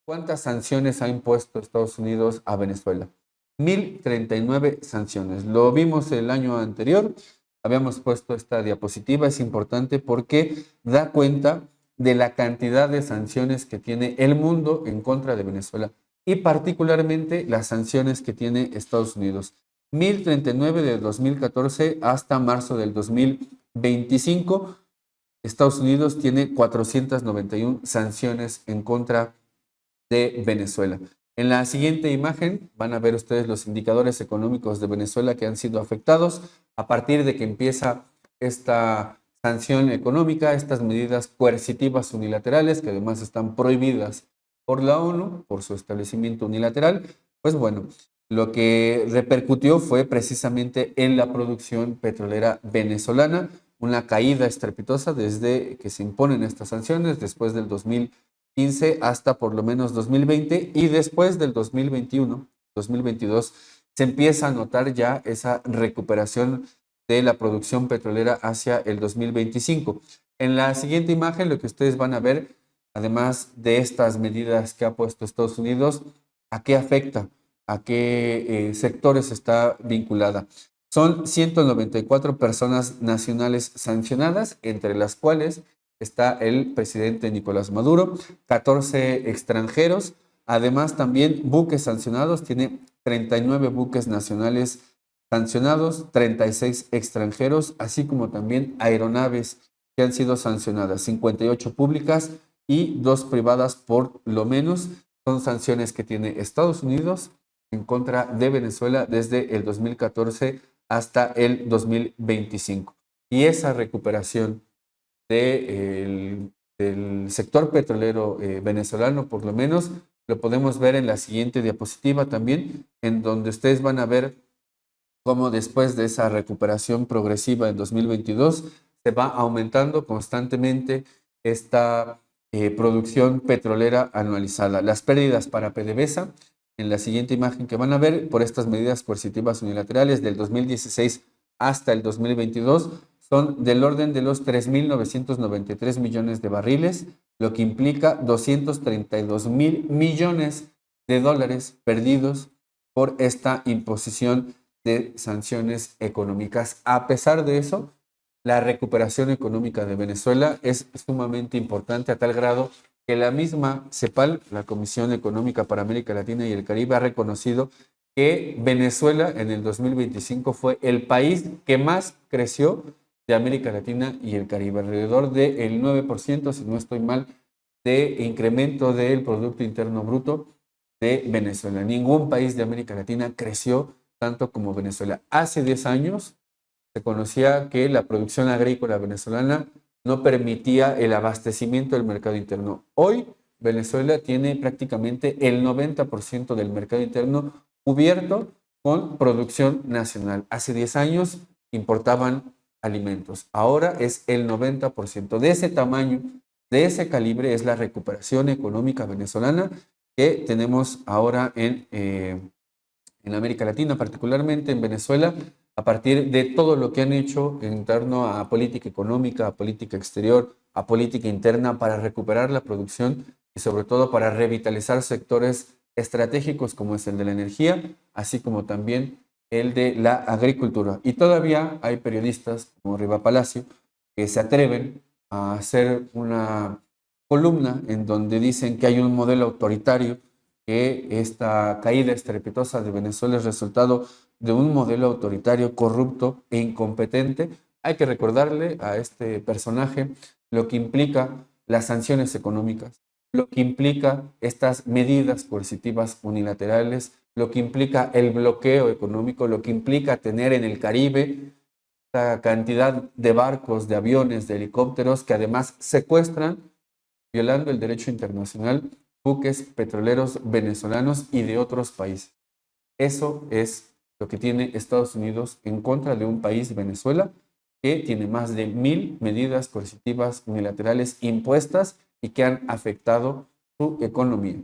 ¿Cuántas sanciones ha impuesto Estados Unidos a Venezuela? 1039 sanciones. Lo vimos el año anterior, habíamos puesto esta diapositiva, es importante porque da cuenta de la cantidad de sanciones que tiene el mundo en contra de Venezuela y particularmente las sanciones que tiene Estados Unidos. 1039 de 2014 hasta marzo del 2025. Estados Unidos tiene 491 sanciones en contra de Venezuela. En la siguiente imagen van a ver ustedes los indicadores económicos de Venezuela que han sido afectados a partir de que empieza esta sanción económica, estas medidas coercitivas unilaterales que además están prohibidas por la ONU, por su establecimiento unilateral. Pues bueno, lo que repercutió fue precisamente en la producción petrolera venezolana, una caída estrepitosa desde que se imponen estas sanciones después del 2015 hasta por lo menos 2020 y después del 2021, 2022, se empieza a notar ya esa recuperación de la producción petrolera hacia el 2025. En la siguiente imagen lo que ustedes van a ver, además de estas medidas que ha puesto Estados Unidos, ¿a qué afecta? ¿A qué sectores está vinculada? Son 194 personas nacionales sancionadas, entre las cuales está el presidente Nicolás Maduro, 14 extranjeros, además también buques sancionados, tiene 39 buques nacionales sancionados, 36 extranjeros, así como también aeronaves que han sido sancionadas, 58 públicas y 2 privadas por lo menos. Son sanciones que tiene Estados Unidos en contra de Venezuela desde el 2014 hasta el 2025. Y esa recuperación del sector petrolero venezolano, por lo menos, lo podemos ver en la siguiente diapositiva también, en donde ustedes van a ver cómo después de esa recuperación progresiva en 2022 se va aumentando constantemente esta producción petrolera anualizada. Las pérdidas para PDVSA, en la siguiente imagen que van a ver, por estas medidas coercitivas unilaterales del 2016 hasta el 2022, son del orden de los 3.993 millones de barriles, lo que implica 232.000 millones de dólares perdidos por esta imposición de sanciones económicas. A pesar de eso, la recuperación económica de Venezuela es sumamente importante a tal grado que la misma CEPAL, la Comisión Económica para América Latina y el Caribe, ha reconocido que Venezuela en el 2025 fue el país que más creció de América Latina y el Caribe, alrededor del 9%, si no estoy mal, de incremento del Producto Interno Bruto de Venezuela. Ningún país de América Latina creció tanto como Venezuela. Hace 10 años se conocía que la producción agrícola venezolana no permitía el abastecimiento del mercado interno. Hoy Venezuela tiene prácticamente el 90% del mercado interno cubierto con producción nacional. Hace 10 años importaban alimentos, ahora es el 90%. De ese tamaño, de ese calibre es la recuperación económica venezolana que tenemos ahora en América Latina, particularmente en Venezuela, a partir de todo lo que han hecho en torno a política económica, a política exterior, a política interna para recuperar la producción y sobre todo para revitalizar sectores estratégicos como es el de la energía, así como también el de la agricultura. Y todavía hay periodistas como Riva Palacio que se atreven a hacer una columna en donde dicen que hay un modelo autoritario, que esta caída estrepitosa de Venezuela es resultado de un modelo autoritario, corrupto e incompetente. Hay que recordarle a este personaje lo que implica las sanciones económicas, lo que implica estas medidas coercitivas unilaterales, lo que implica el bloqueo económico, lo que implica tener en el Caribe esta cantidad de barcos, de aviones, de helicópteros que además secuestran, violando el derecho internacional, buques petroleros venezolanos y de otros países. Eso es lo que tiene Estados Unidos en contra de un país, Venezuela, que tiene más de 1.000 medidas coercitivas unilaterales impuestas y que han afectado su economía.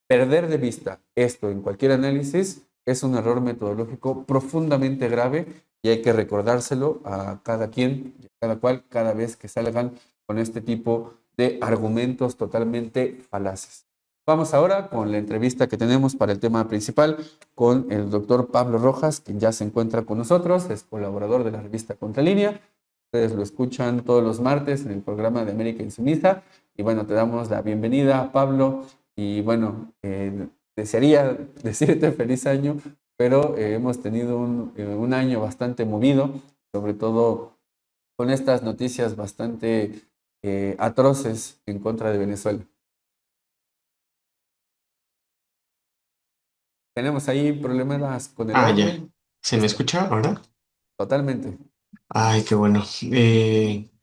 Perder de vista esto en cualquier análisis es un error metodológico profundamente grave y hay que recordárselo a cada quien, a cada cual, cada vez que salgan con este tipo de argumentos totalmente falaces. Vamos ahora con la entrevista que tenemos para el tema principal con el doctor Pablo Rojas, quien ya se encuentra con nosotros, es colaborador de la revista Contralínea. Ustedes lo escuchan todos los martes en el programa de América Insumisa. Y bueno, te damos la bienvenida, Pablo. Y bueno, desearía decirte feliz año, pero hemos tenido un año bastante movido, sobre todo con estas noticias bastante atroces en contra de Venezuela. Tenemos ahí problemas con el Ah, ya. audio. ¿Se me Está, escucha ahora? totalmente. Ay, qué bueno.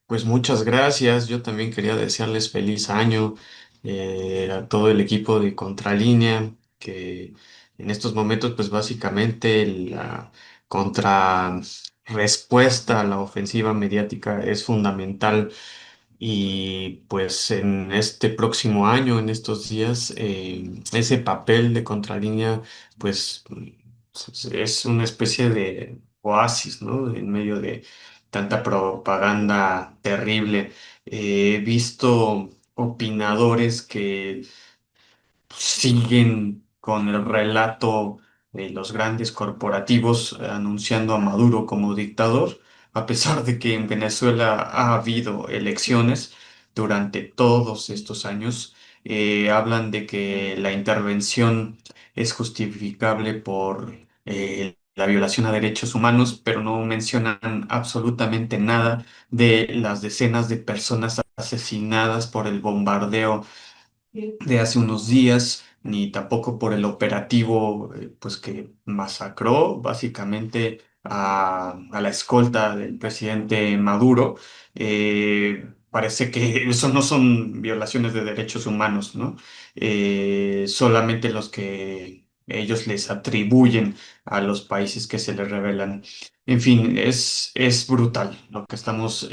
Pues muchas gracias. Yo también quería desearles feliz año a todo el equipo de Contralínea, que en estos momentos, pues básicamente la contrarrespuesta a la ofensiva mediática es fundamental. Y pues en este próximo año, en estos días, ese papel de Contralínea, pues es una especie de oasis, ¿no? En medio de tanta propaganda terrible. He visto opinadores que siguen con el relato de los grandes corporativos anunciando a Maduro como dictador, a pesar de que en Venezuela ha habido elecciones durante todos estos años. Hablan de que la intervención es justificable por la violación a derechos humanos, pero no mencionan absolutamente nada de las decenas de personas asesinadas por el bombardeo de hace unos días, ni tampoco por el operativo pues que masacró básicamente a la escolta del presidente Maduro. Parece que eso no son violaciones de derechos humanos, ¿no? Solamente los que ellos les atribuyen a los países que se les revelan. En fin, es brutal lo que estamos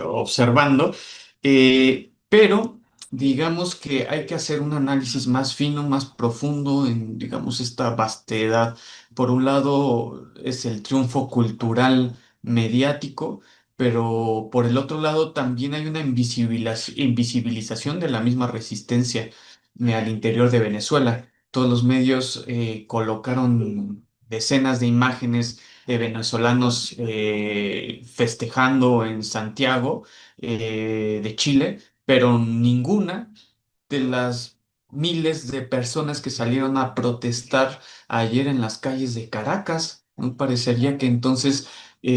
observando. Pero digamos que hay que hacer un análisis más fino, más profundo en, digamos, esta vastedad. Por un lado es el triunfo cultural mediático, pero por el otro lado también hay una invisibilización de la misma resistencia al interior de Venezuela. Todos los medios colocaron decenas de imágenes de venezolanos festejando en Santiago de Chile, pero ninguna de las miles de personas que salieron a protestar ayer en las calles de Caracas. ¿No? Parecería que entonces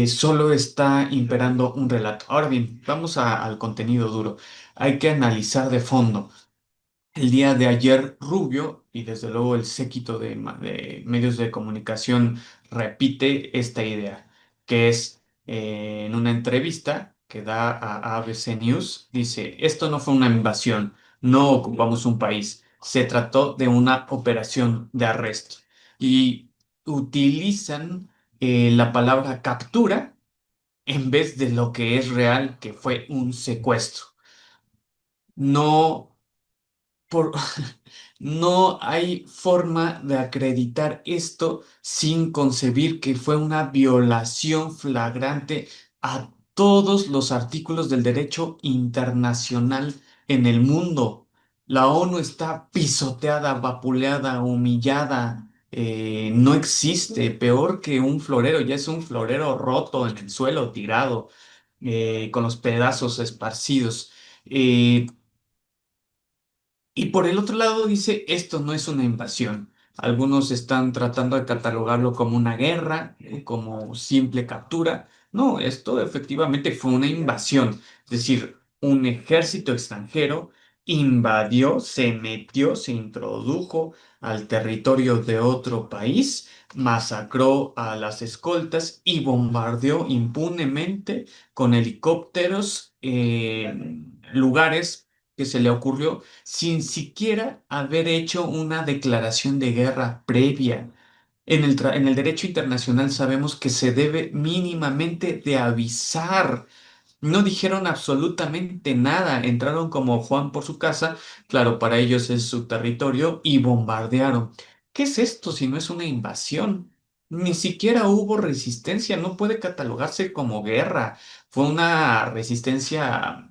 solo está imperando un relato. Ahora bien, vamos al contenido duro. Hay que analizar de fondo. El día de ayer, Rubio y desde luego el séquito de medios de comunicación repite esta idea, que es en una entrevista que da a ABC News, dice, esto no fue una invasión, no ocupamos un país, se trató de una operación de arresto. Y utilizan la palabra captura en vez de lo que es real, que fue un secuestro. No por, no hay forma de acreditar esto sin concebir que fue una violación flagrante a todos los artículos del derecho internacional en el mundo. La ONU está pisoteada, vapuleada, humillada. No existe, peor que un florero, ya es un florero roto en el suelo, tirado, con los pedazos esparcidos. Eh, y por el otro lado dice, esto no es una invasión. Algunos están tratando de catalogarlo como una guerra, como simple captura. No, esto efectivamente fue una invasión. Es decir, un ejército extranjero invadió, se metió, se introdujo al territorio de otro país, masacró a las escoltas y bombardeó impunemente con helicópteros lugares que se le ocurrió sin siquiera haber hecho una declaración de guerra previa. En el derecho internacional sabemos que se debe mínimamente de avisar. No dijeron absolutamente nada, entraron como Juan por su casa, claro, para ellos es su territorio, y bombardearon. ¿Qué es esto si no es una invasión? Ni siquiera hubo resistencia, no puede catalogarse como guerra. Fue una resistencia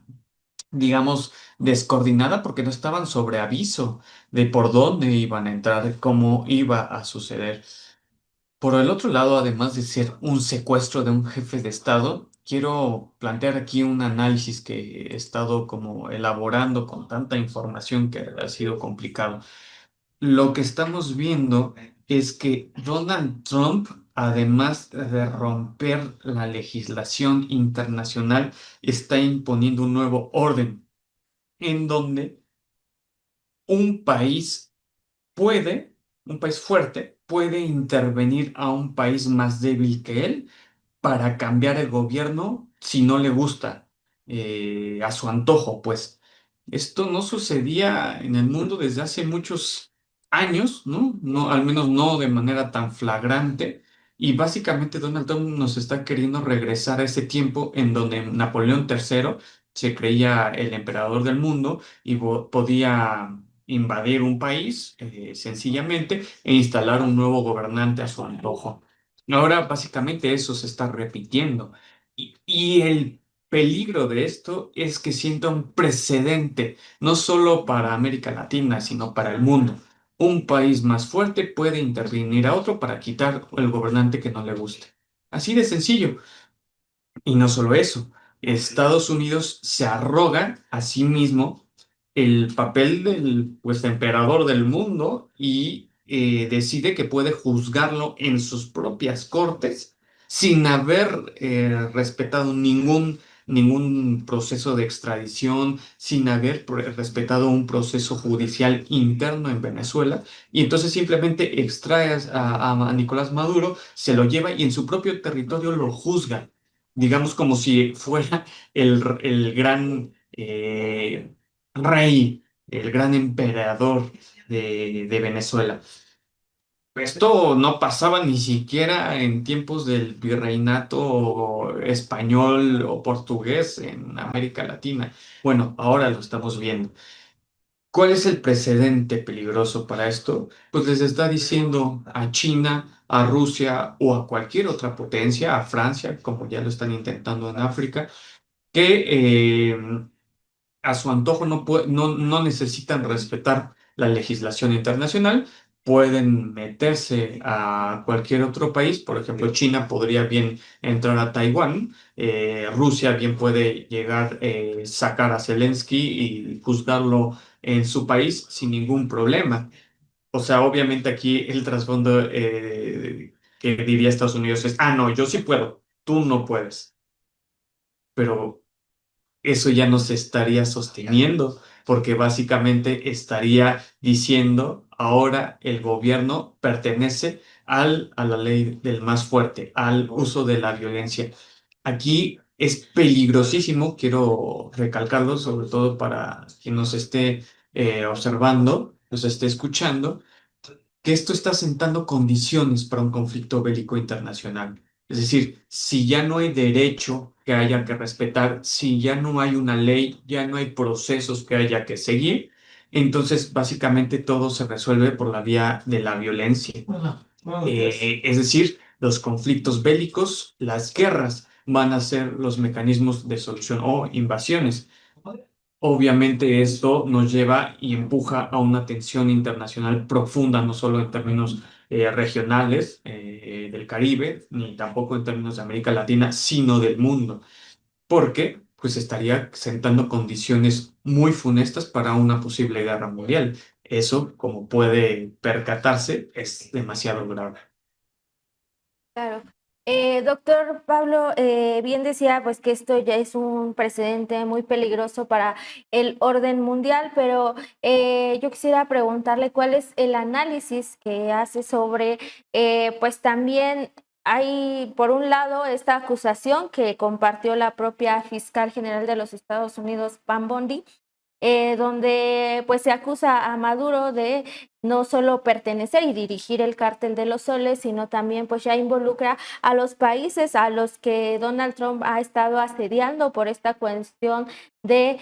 digamos, descoordinada porque no estaban sobre aviso de por dónde iban a entrar, cómo iba a suceder. Por el otro lado, además de ser un secuestro de un jefe de Estado, quiero plantear aquí un análisis que he estado como elaborando con tanta información que ha sido complicado. Lo que estamos viendo es que Donald Trump, además de romper la legislación internacional, está imponiendo un nuevo orden en donde un país puede, un país fuerte, puede intervenir a un país más débil que él para cambiar el gobierno si no le gusta, a su antojo, pues. Esto no sucedía en el mundo desde hace muchos años, ¿no? No, al menos no de manera tan flagrante. Y básicamente Donald Trump nos está queriendo regresar a ese tiempo en donde Napoleón III se creía el emperador del mundo y podía invadir un país, sencillamente, e instalar un nuevo gobernante a su antojo. Ahora básicamente eso se está repitiendo. Y el peligro de esto es que sienta un precedente, no solo para América Latina, sino para el mundo. Un país más fuerte puede intervenir a otro para quitar el gobernante que no le guste. Así de sencillo. Y no solo eso, Estados Unidos se arroga a sí mismo el papel del pues, emperador del mundo y decide que puede juzgarlo en sus propias cortes sin haber respetado ningún proceso de extradición, sin haber respetado un proceso judicial interno en Venezuela. Y entonces simplemente extrae a Nicolás Maduro, se lo lleva y en su propio territorio lo juzga, digamos como si fuera el gran rey, el gran emperador de Venezuela. Esto no pasaba ni siquiera en tiempos del virreinato español o portugués en América Latina. Bueno, ahora lo estamos viendo. ¿Cuál es el precedente peligroso para esto? Pues les está diciendo a China, a Rusia o a cualquier otra potencia, a Francia, como ya lo están intentando en África, que a su antojo no necesitan respetar la legislación internacional, pueden meterse a cualquier otro país, por ejemplo, China podría bien entrar a Taiwán, Rusia bien puede llegar, sacar a Zelensky y juzgarlo en su país sin ningún problema. O sea, obviamente aquí el trasfondo que diría Estados Unidos es, ah, no, yo sí puedo, tú no puedes, pero eso ya no se estaría sosteniendo, porque básicamente estaría diciendo ahora el gobierno pertenece a la ley del más fuerte, al uso de la violencia. Aquí es peligrosísimo, quiero recalcarlo, sobre todo para quien nos esté observando, nos esté escuchando, que esto está sentando condiciones para un conflicto bélico internacional. Es decir, si ya no hay derecho que haya que respetar, si ya no hay una ley, ya no hay procesos que haya que seguir, entonces básicamente todo se resuelve por la vía de la violencia. Es decir, los conflictos bélicos, las guerras van a ser los mecanismos de solución o invasiones. Obviamente esto nos lleva y empuja a una tensión internacional profunda, no solo en términos regionales del Caribe, ni tampoco en términos de América Latina, sino del mundo, porque pues estaría sentando condiciones muy funestas para una posible guerra mundial. Eso, como puede percatarse, es demasiado grave. Claro. Doctor Pablo, bien decía pues que esto ya es un precedente muy peligroso para el orden mundial, pero yo quisiera preguntarle cuál es el análisis que hace sobre, pues también hay por un lado esta acusación que compartió la propia fiscal general de los Estados Unidos, Pam Bondi, donde pues se acusa a Maduro de no solo pertenecer y dirigir el cártel de los soles, sino también pues ya involucra a los países a los que Donald Trump ha estado asediando por esta cuestión de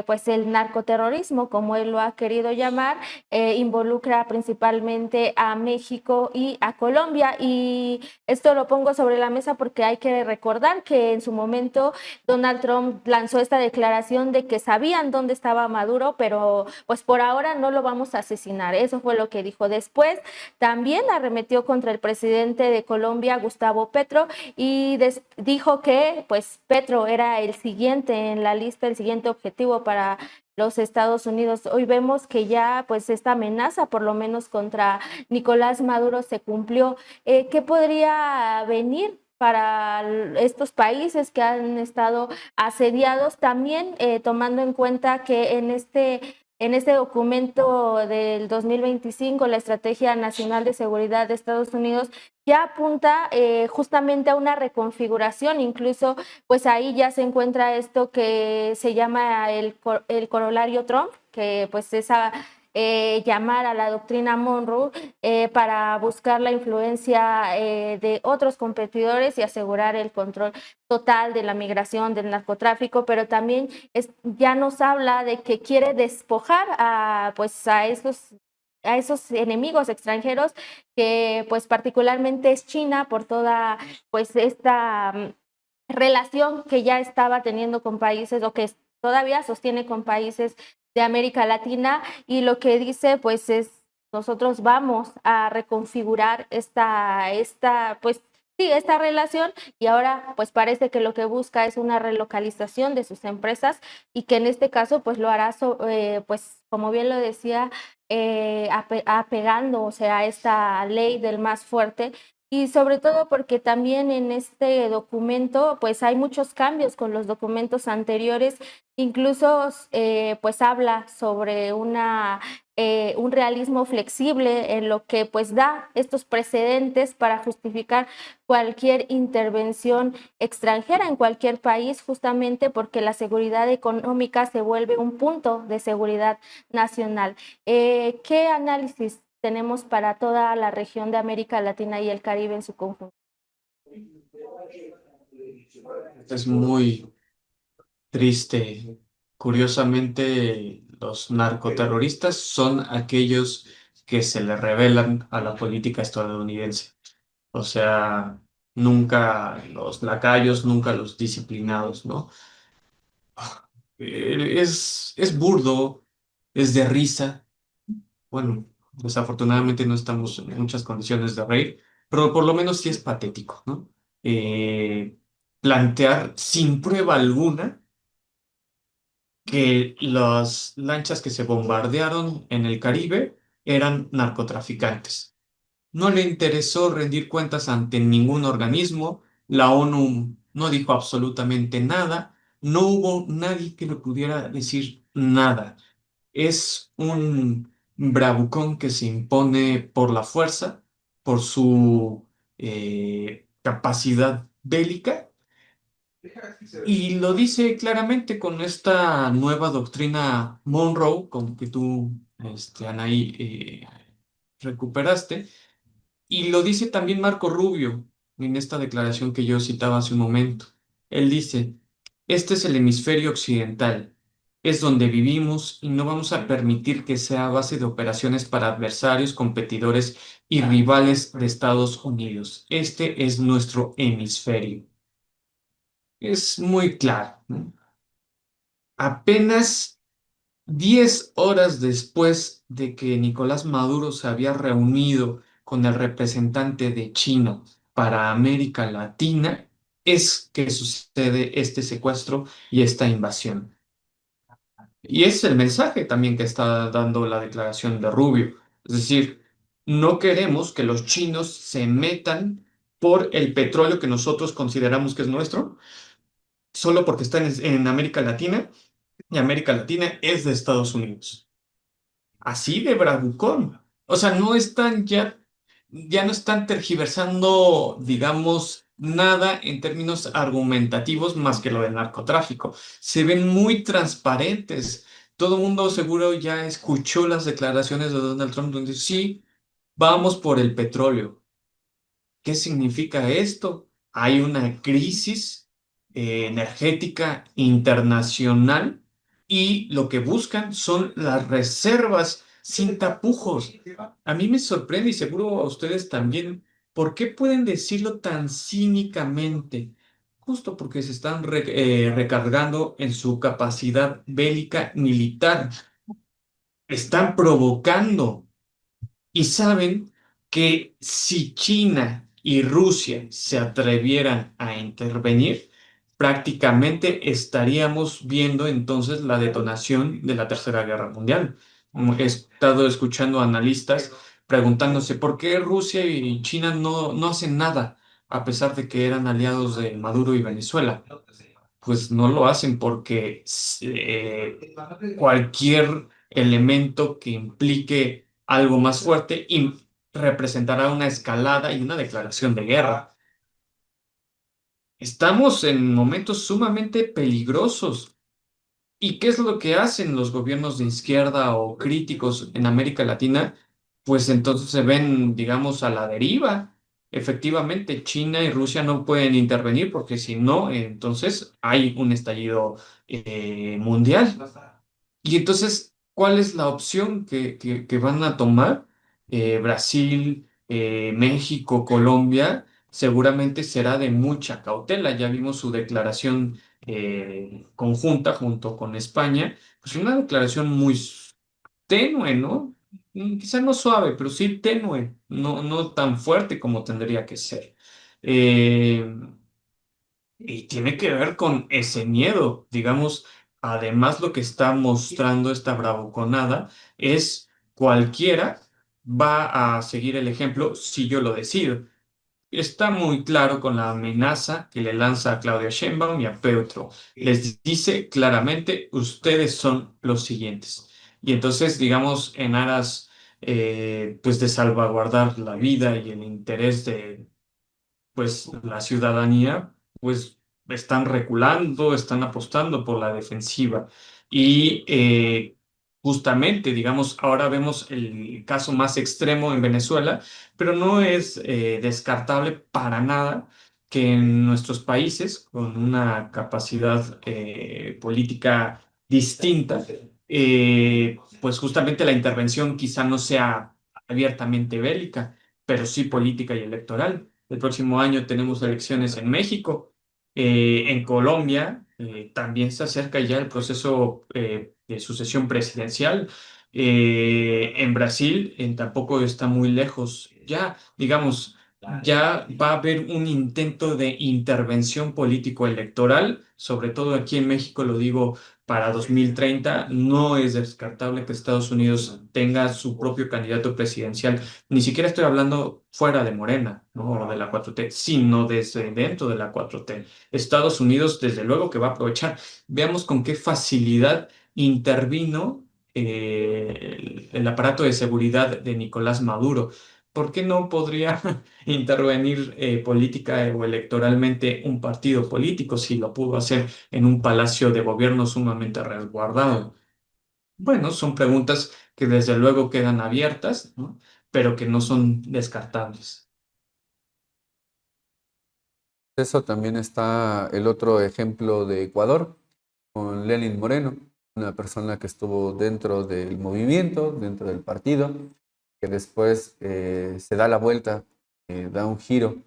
pues el narcoterrorismo, como él lo ha querido llamar, involucra principalmente a México y a Colombia. Y esto lo pongo sobre la mesa porque hay que recordar que en su momento Donald Trump lanzó esta declaración de que sabían dónde estaba Maduro, pero pues por ahora no lo vamos a asesinar. Eso fue lo que dijo. Después también arremetió contra el presidente de Colombia, Gustavo Petro, y dijo que pues Petro era el siguiente en la lista, el siguiente objetivo para los Estados Unidos. Hoy vemos que ya pues esta amenaza, por lo menos contra Nicolás Maduro, se cumplió. ¿Qué podría venir para estos países que han estado asediados? También tomando en cuenta que en este documento del 2025, la Estrategia Nacional de Seguridad de Estados Unidos ya apunta justamente a una reconfiguración, incluso pues ahí ya se encuentra esto que se llama el corolario Trump, que pues esa llamar a la doctrina Monroe para buscar la influencia de otros competidores y asegurar el control total de la migración, del narcotráfico, pero también ya nos habla de que quiere despojar pues a esos enemigos extranjeros que pues particularmente es China por toda pues esta relación que ya estaba teniendo con países o que todavía sostiene con países de América Latina, y lo que dice pues es nosotros vamos a reconfigurar pues sí, esta relación, y ahora pues parece que lo que busca es una relocalización de sus empresas y que en este caso pues lo hará pues como bien lo decía apegando, o sea, a esta ley del más fuerte. Y sobre todo porque también en este documento pues hay muchos cambios con los documentos anteriores, incluso pues habla sobre un realismo flexible en lo que pues da estos precedentes para justificar cualquier intervención extranjera en cualquier país, justamente porque la seguridad económica se vuelve un punto de seguridad nacional. ¿Qué análisis tenemos para toda la región de América Latina y el Caribe en su conjunto? Es muy triste. Curiosamente, los narcoterroristas son aquellos que se le rebelan a la política estadounidense. O sea, nunca los lacayos, nunca los disciplinados, ¿no? Es burdo, es de risa. Bueno, desafortunadamente no estamos en muchas condiciones de reír, pero por lo menos sí es patético, ¿no? Eh, Plantear sin prueba alguna que las lanchas que se bombardearon en el Caribe eran narcotraficantes. No le interesó rendir cuentas ante ningún organismo, la ONU no dijo absolutamente nada, no hubo nadie que le pudiera decir nada. Es un bravucón que se impone por la fuerza, por su capacidad bélica, y lo dice claramente con esta nueva doctrina Monroe, con que tú, Anaí, recuperaste, y lo dice también Marco Rubio en esta declaración que yo citaba hace un momento. Él dice, este es el hemisferio occidental, es donde vivimos y no vamos a permitir que sea base de operaciones para adversarios, competidores y rivales de Estados Unidos. Este es nuestro hemisferio. Es muy claro, ¿no? Apenas 10 horas después de que Nicolás Maduro se había reunido con el representante de China para América Latina, es que sucede este secuestro y esta invasión. Y es el mensaje también que está dando la declaración de Rubio. Es decir, no queremos que los chinos se metan por el petróleo que nosotros consideramos que es nuestro, solo porque está en América Latina, y América Latina es de Estados Unidos. Así de bravucón. O sea, ya no están tergiversando, digamos, nada en términos argumentativos más que lo del narcotráfico. Se ven muy transparentes. Todo el mundo seguro ya escuchó las declaraciones de Donald Trump donde sí, vamos por el petróleo. ¿Qué significa esto? Hay una crisis energética internacional y lo que buscan son las reservas sin tapujos. A mí me sorprende y seguro a ustedes también, ¿por qué pueden decirlo tan cínicamente? Justo porque se están recargando en su capacidad bélica militar. Están provocando y saben que si China y Rusia se atrevieran a intervenir, prácticamente estaríamos viendo entonces la detonación de la Tercera Guerra Mundial. He estado escuchando analistas preguntándose por qué Rusia y China no hacen nada, a pesar de que eran aliados de Maduro y Venezuela. Pues no lo hacen porque cualquier elemento que implique algo más fuerte y representará una escalada y una declaración de guerra. Estamos en momentos sumamente peligrosos. ¿Y qué es lo que hacen los gobiernos de izquierda o críticos en América Latina? Pues entonces se ven, digamos, a la deriva. Efectivamente, China y Rusia no pueden intervenir porque si no, entonces hay un estallido mundial. Y entonces, ¿cuál es la opción que van a tomar? Brasil, México, Colombia, seguramente será de mucha cautela. Ya vimos su declaración conjunta junto con España, pues una declaración muy tenue, ¿no? Quizá no suave, pero sí tenue, no tan fuerte como tendría que ser. Eh, y tiene que ver con ese miedo, digamos, además lo que está mostrando esta bravuconada es cualquiera va a seguir el ejemplo si yo lo decido. Está muy claro con la amenaza que le lanza a Claudia Sheinbaum y a Petro. Les dice claramente, ustedes son los siguientes. Y entonces, digamos, en aras pues de salvaguardar la vida y el interés de pues la ciudadanía, pues están reculando, están apostando por la defensiva. Y justamente, digamos, ahora vemos el caso más extremo en Venezuela, pero no es descartable para nada que en nuestros países, con una capacidad política distinta, pues justamente la intervención quizá no sea abiertamente bélica, pero sí política y electoral. El próximo año tenemos elecciones en México, en Colombia, también se acerca ya el proceso de sucesión presidencial. En Brasil tampoco está muy lejos. Ya, digamos, ya va a haber un intento de intervención político-electoral, sobre todo aquí en México, lo digo, para 2030. No es descartable que Estados Unidos tenga su propio candidato presidencial. Ni siquiera estoy hablando fuera de Morena, ¿no? O de la 4T, sino desde dentro de la 4T. Estados Unidos, desde luego que va a aprovechar. Veamos con qué facilidad intervino el aparato de seguridad de Nicolás Maduro. ¿Por qué no podría intervenir política o electoralmente un partido político si lo pudo hacer en un palacio de gobierno sumamente resguardado? Bueno, son preguntas que desde luego quedan abiertas, ¿no? Pero que no son descartables. Eso también está el otro ejemplo de Ecuador, con Lenin Moreno, una persona que estuvo dentro del movimiento, dentro del partido, que después se da la vuelta, da un giro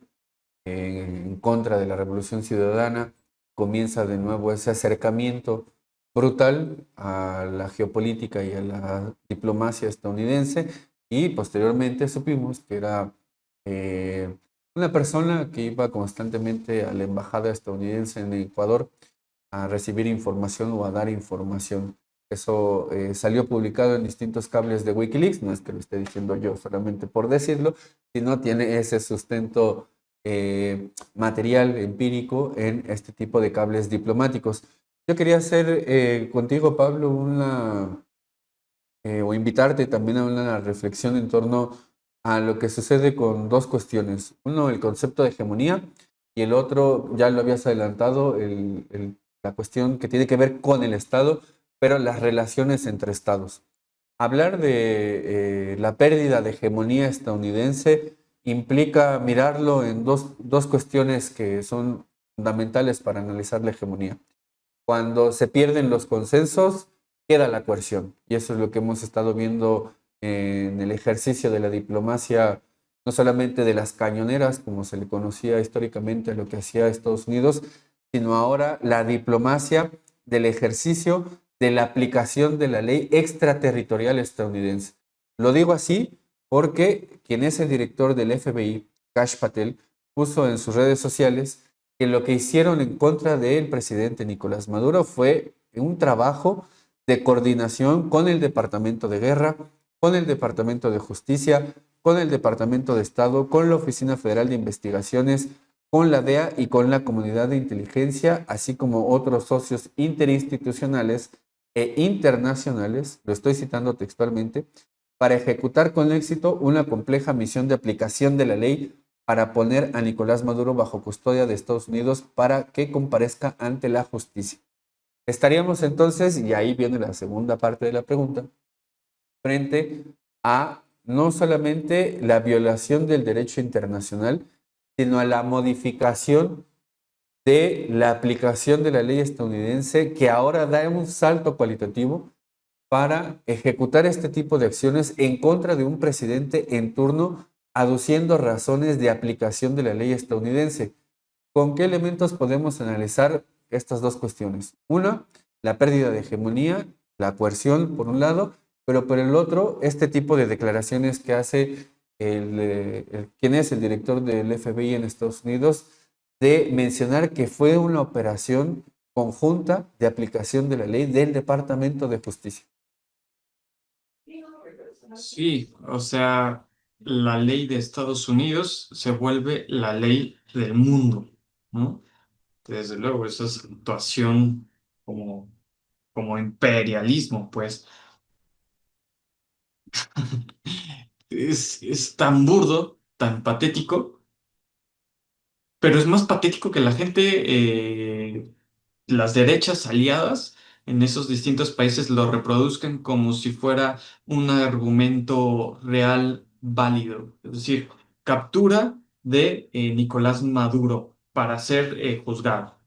en contra de la Revolución Ciudadana, comienza de nuevo ese acercamiento brutal a la geopolítica y a la diplomacia estadounidense, y posteriormente supimos que era eh, una persona que iba constantemente a la embajada estadounidense en Ecuador a recibir información o a dar información. Eso salió publicado en distintos cables de Wikileaks, no es que lo esté diciendo yo solamente por decirlo, sino tiene ese sustento material empírico en este tipo de cables diplomáticos. Yo quería hacer contigo, Pablo, o invitarte también a una reflexión en torno a lo que sucede con dos cuestiones. Uno, el concepto de hegemonía, y el otro, ya lo habías adelantado, la cuestión que tiene que ver con el Estado, pero las relaciones entre estados. Hablar de la pérdida de hegemonía estadounidense implica mirarlo en dos cuestiones que son fundamentales para analizar la hegemonía. Cuando se pierden los consensos, queda la coerción. Y eso es lo que hemos estado viendo en el ejercicio de la diplomacia, no solamente de las cañoneras, como se le conocía históricamente a lo que hacía Estados Unidos, sino ahora la diplomacia del ejercicio de la aplicación de la ley extraterritorial estadounidense. Lo digo así porque quien es el director del FBI, Kash Patel, puso en sus redes sociales que lo que hicieron en contra del presidente Nicolás Maduro fue un trabajo de coordinación con el Departamento de Guerra, con el Departamento de Justicia, con el Departamento de Estado, con la Oficina Federal de Investigaciones, con la DEA y con la Comunidad de Inteligencia, así como otros socios interinstitucionales e internacionales, lo estoy citando textualmente, para ejecutar con éxito una compleja misión de aplicación de la ley para poner a Nicolás Maduro bajo custodia de Estados Unidos para que comparezca ante la justicia. Estaríamos entonces, y ahí viene la segunda parte de la pregunta, frente a no solamente la violación del derecho internacional, sino a la modificación de la aplicación de la ley estadounidense que ahora da un salto cualitativo para ejecutar este tipo de acciones en contra de un presidente en turno, aduciendo razones de aplicación de la ley estadounidense. ¿Con qué elementos podemos analizar estas dos cuestiones? Una, la pérdida de hegemonía, la coerción por un lado, pero por el otro, este tipo de declaraciones que hace quien es el director del FBI en Estados Unidos, de mencionar que fue una operación conjunta de aplicación de la ley del Departamento de Justicia. Sí, o sea, la ley de Estados Unidos se vuelve la ley del mundo, ¿no? Desde luego, esa situación como, como imperialismo, pues, es tan burdo, tan patético, pero es más patético que la gente, las derechas aliadas en esos distintos países lo reproduzcan como si fuera un argumento real válido. Es decir, captura de Nicolás Maduro para ser juzgado.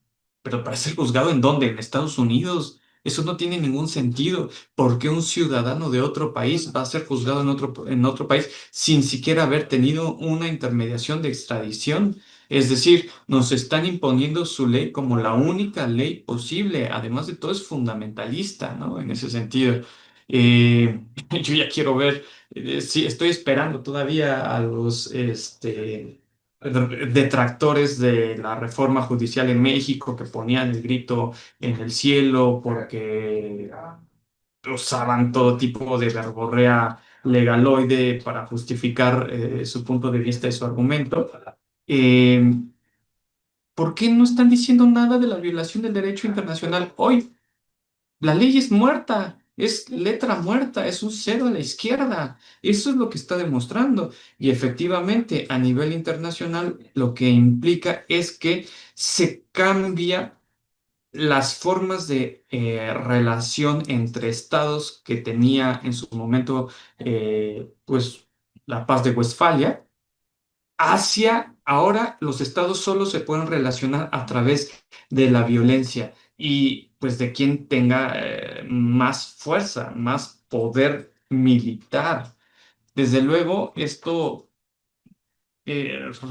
Pero ¿para ser juzgado en dónde? ¿En Estados Unidos? Eso no tiene ningún sentido. ¿Por qué un ciudadano de otro país va a ser juzgado en otro país sin siquiera haber tenido una intermediación de extradición? Es decir, nos están imponiendo su ley como la única ley posible. Además de todo, es fundamentalista, ¿no? En ese sentido. Yo ya quiero ver, sí, estoy esperando todavía a los detractores de la reforma judicial en México que ponían el grito en el cielo porque usaban todo tipo de verborrea legaloide para justificar su punto de vista y su argumento. Eh, ¿Por qué no están diciendo nada de la violación del derecho internacional hoy? La ley es muerta, es letra muerta, es un cero a la izquierda. Eso es lo que está demostrando. Y efectivamente, a nivel internacional, lo que implica es que se cambia las formas de relación entre estados que tenía en su momento, pues, la paz de Westfalia hacia ahora los estados solo se pueden relacionar a través de la violencia y pues de quien tenga más fuerza, más poder militar. Desde luego, esto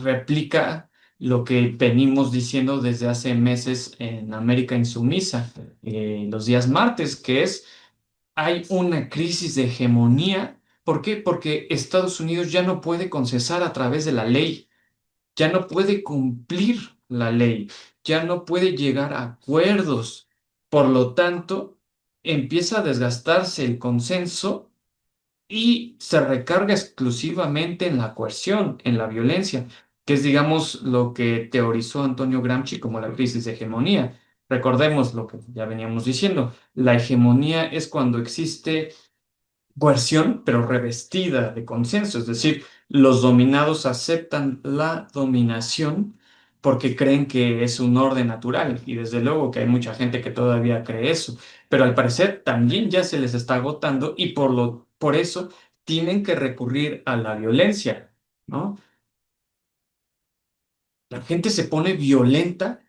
replica lo que venimos diciendo desde hace meses en América Insumisa, los días martes, que es, hay una crisis de hegemonía. ¿Por qué? Porque Estados Unidos ya no puede concesar a través de la ley, ya no puede cumplir la ley, ya no puede llegar a acuerdos. Por lo tanto, empieza a desgastarse el consenso y se recarga exclusivamente en la coerción, en la violencia, que es, digamos, lo que teorizó Antonio Gramsci como la crisis de hegemonía. Recordemos lo que ya veníamos diciendo, la hegemonía es cuando existe coerción, pero revestida de consenso, es decir, los dominados aceptan la dominación porque creen que es un orden natural y desde luego que hay mucha gente que todavía cree eso, pero al parecer también ya se les está agotando y por eso tienen que recurrir a la violencia, ¿no? La gente se pone violenta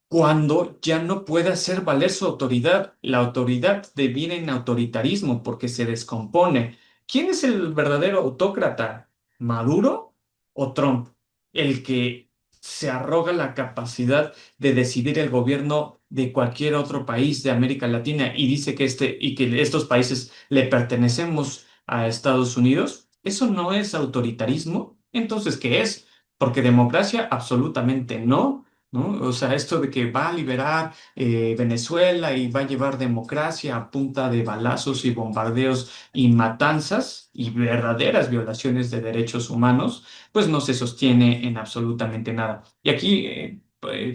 cuando ya no puede hacer valer su autoridad. La autoridad deviene en autoritarismo porque se descompone. ¿Quién es el verdadero autócrata? ¿Maduro o Trump? El que se arroga la capacidad de decidir el gobierno de cualquier otro país de América Latina y dice que y que estos países le pertenecemos a Estados Unidos. ¿Eso no es autoritarismo? Entonces, ¿qué es? Porque democracia, absolutamente no. ¿No? O sea, esto de que va a liberar Venezuela y va a llevar democracia a punta de balazos y bombardeos y matanzas y verdaderas violaciones de derechos humanos, pues no se sostiene en absolutamente nada. Y aquí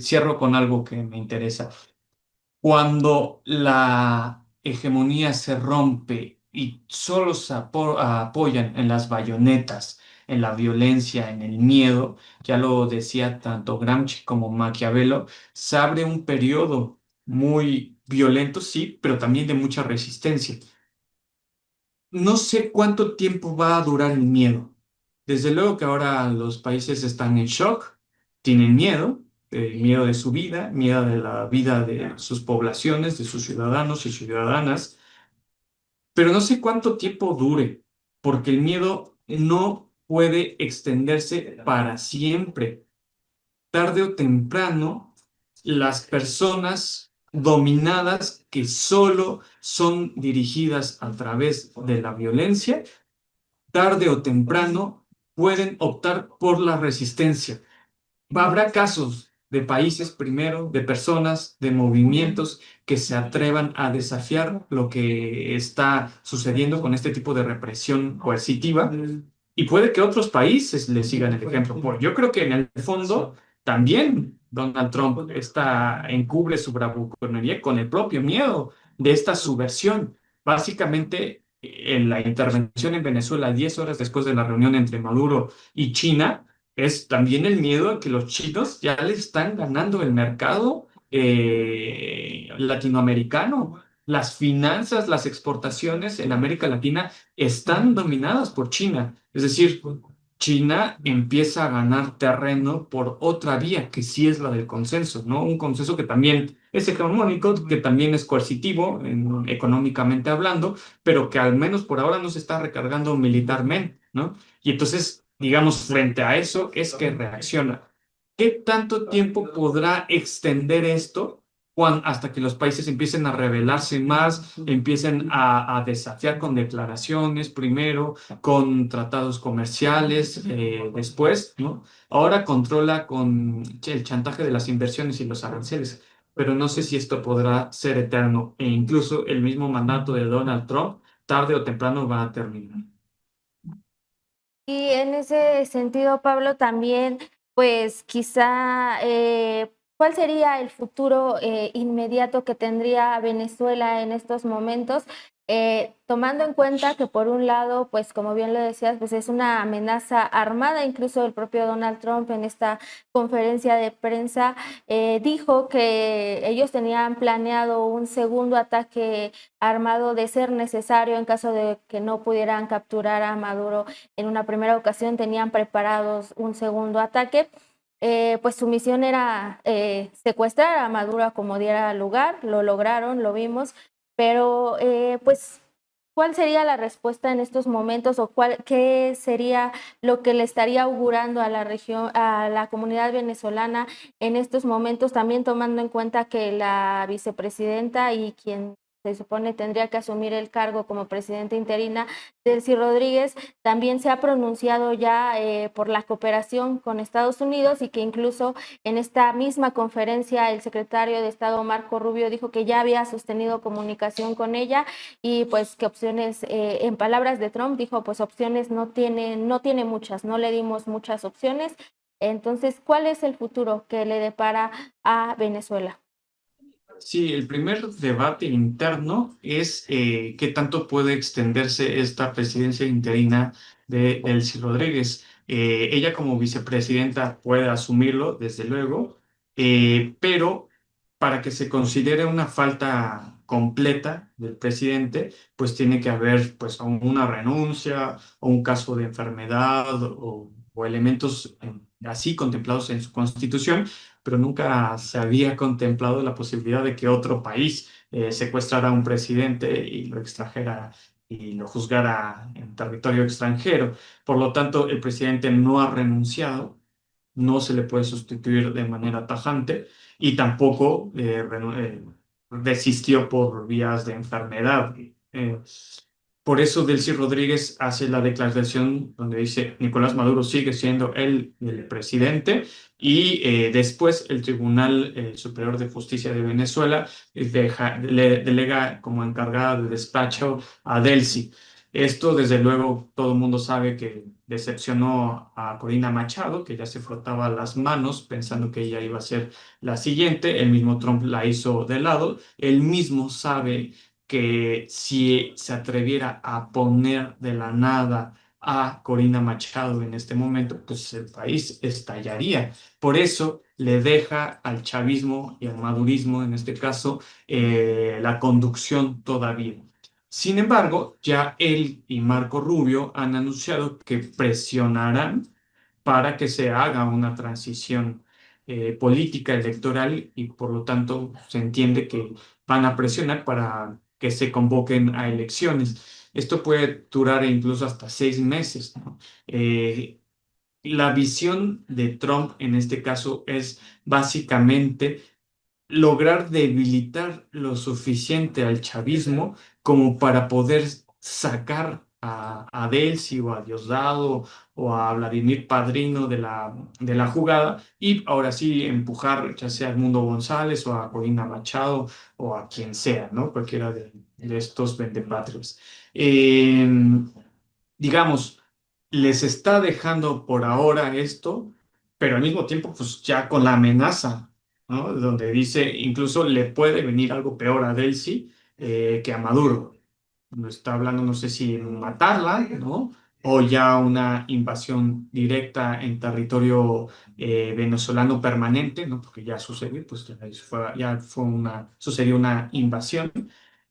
cierro con algo que me interesa. Cuando la hegemonía se rompe y solo se apoyan en las bayonetas, en la violencia, en el miedo, ya lo decía tanto Gramsci como Maquiavelo, se abre un periodo muy violento, sí, pero también de mucha resistencia. No sé cuánto tiempo va a durar el miedo. Desde luego que ahora los países están en shock, tienen miedo de su vida, miedo de la vida de sus poblaciones, de sus ciudadanos y ciudadanas, pero no sé cuánto tiempo dure, porque el miedo no puede extenderse para siempre. Tarde o temprano, las personas dominadas que solo son dirigidas a través de la violencia, tarde o temprano pueden optar por la resistencia. Habrá casos de países primero, de personas, de movimientos que se atrevan a desafiar lo que está sucediendo con este tipo de represión coercitiva y puede que otros países le sigan el ejemplo. Yo creo que en el fondo también Donald Trump encubre su bravuconería con el propio miedo de esta subversión. Básicamente, en la intervención en Venezuela, 10 horas después de la reunión entre Maduro y China, es también el miedo a que los chinos ya le están ganando el mercado latinoamericano. Las finanzas, las exportaciones en América Latina están dominadas por China. Es decir, China empieza a ganar terreno por otra vía, que sí es la del consenso, ¿no? Un consenso que también es hegemónico, que también es coercitivo, económicamente hablando, pero que al menos por ahora no se está recargando militarmente, ¿no? Y entonces, digamos, frente a eso es que reacciona. ¿Qué tanto tiempo podrá extender esto hasta que los países empiecen a rebelarse más, empiecen a desafiar con declaraciones primero, con tratados comerciales después, ¿no? Ahora controla con el chantaje de las inversiones y los aranceles, pero no sé si esto podrá ser eterno e incluso el mismo mandato de Donald Trump tarde o temprano va a terminar. Y en ese sentido, Pablo, también, pues quizá, ¿cuál sería el futuro inmediato que tendría Venezuela en estos momentos? Tomando en cuenta que por un lado, pues como bien lo decías, pues es una amenaza armada, incluso el propio Donald Trump en esta conferencia de prensa dijo que ellos tenían planeado un segundo ataque armado de ser necesario en caso de que no pudieran capturar a Maduro en una primera ocasión, tenían preparados un segundo ataque. Pues su misión era secuestrar a Maduro como diera lugar, lo lograron, lo vimos, pero pues ¿cuál sería la respuesta en estos momentos o qué sería lo que le estaría augurando a la región, a la comunidad venezolana en estos momentos, también tomando en cuenta que la vicepresidenta y quien se supone tendría que asumir el cargo como presidenta interina, Delcy Rodríguez, también se ha pronunciado ya por la cooperación con Estados Unidos y que incluso en esta misma conferencia el secretario de Estado Marco Rubio dijo que ya había sostenido comunicación con ella y pues que opciones, en palabras de Trump, dijo pues opciones no tiene muchas, no le dimos muchas opciones. Entonces, ¿cuál es el futuro que le depara a Venezuela? Sí, el primer debate interno es qué tanto puede extenderse esta presidencia interina de Delcy Rodríguez. Ella como vicepresidenta puede asumirlo, desde luego, pero para que se considere una falta completa del presidente, pues tiene que haber pues una renuncia o un caso de enfermedad o elementos así contemplados en su constitución, pero nunca se había contemplado la posibilidad de que otro país secuestrara a un presidente y lo extrajera y lo juzgara en territorio extranjero. Por lo tanto, el presidente no ha renunciado, no se le puede sustituir de manera tajante y tampoco desistió por vías de enfermedad. Por eso Delcy Rodríguez hace la declaración donde dice Nicolás Maduro sigue siendo el presidente y después el Tribunal Superior de Justicia de Venezuela le delega como encargada de despacho a Delcy. Esto, desde luego, todo el mundo sabe que decepcionó a Corina Machado, que ya se frotaba las manos pensando que ella iba a ser la siguiente. El mismo Trump la hizo de lado. Él mismo sabe que si se atreviera a poner de la nada a Corina Machado en este momento, pues el país estallaría. Por eso le deja al chavismo y al madurismo, en este caso, la conducción todavía. Sin embargo, ya él y Marco Rubio han anunciado que presionarán para que se haga una transición política electoral y por lo tanto se entiende que van a presionar para que se convoquen a elecciones. Esto puede durar incluso hasta 6 meses, ¿no? La visión de Trump en este caso es básicamente lograr debilitar lo suficiente al chavismo como para poder sacar a Delcy o a Diosdado o a Vladimir Padrino de la jugada y ahora sí empujar ya sea a Edmundo González o a Corina Machado o a quien sea, ¿no? Cualquiera de estos vendepatrios. Eh, digamos, les está dejando por ahora esto, pero al mismo tiempo, pues ya con la amenaza, ¿no? Donde dice, incluso le puede venir algo peor a Delcy que a Maduro. No está hablando, no sé si en matarla, ¿no? O ya una invasión directa en territorio venezolano permanente, ¿no? Porque ya sucedió, pues sucedió una invasión.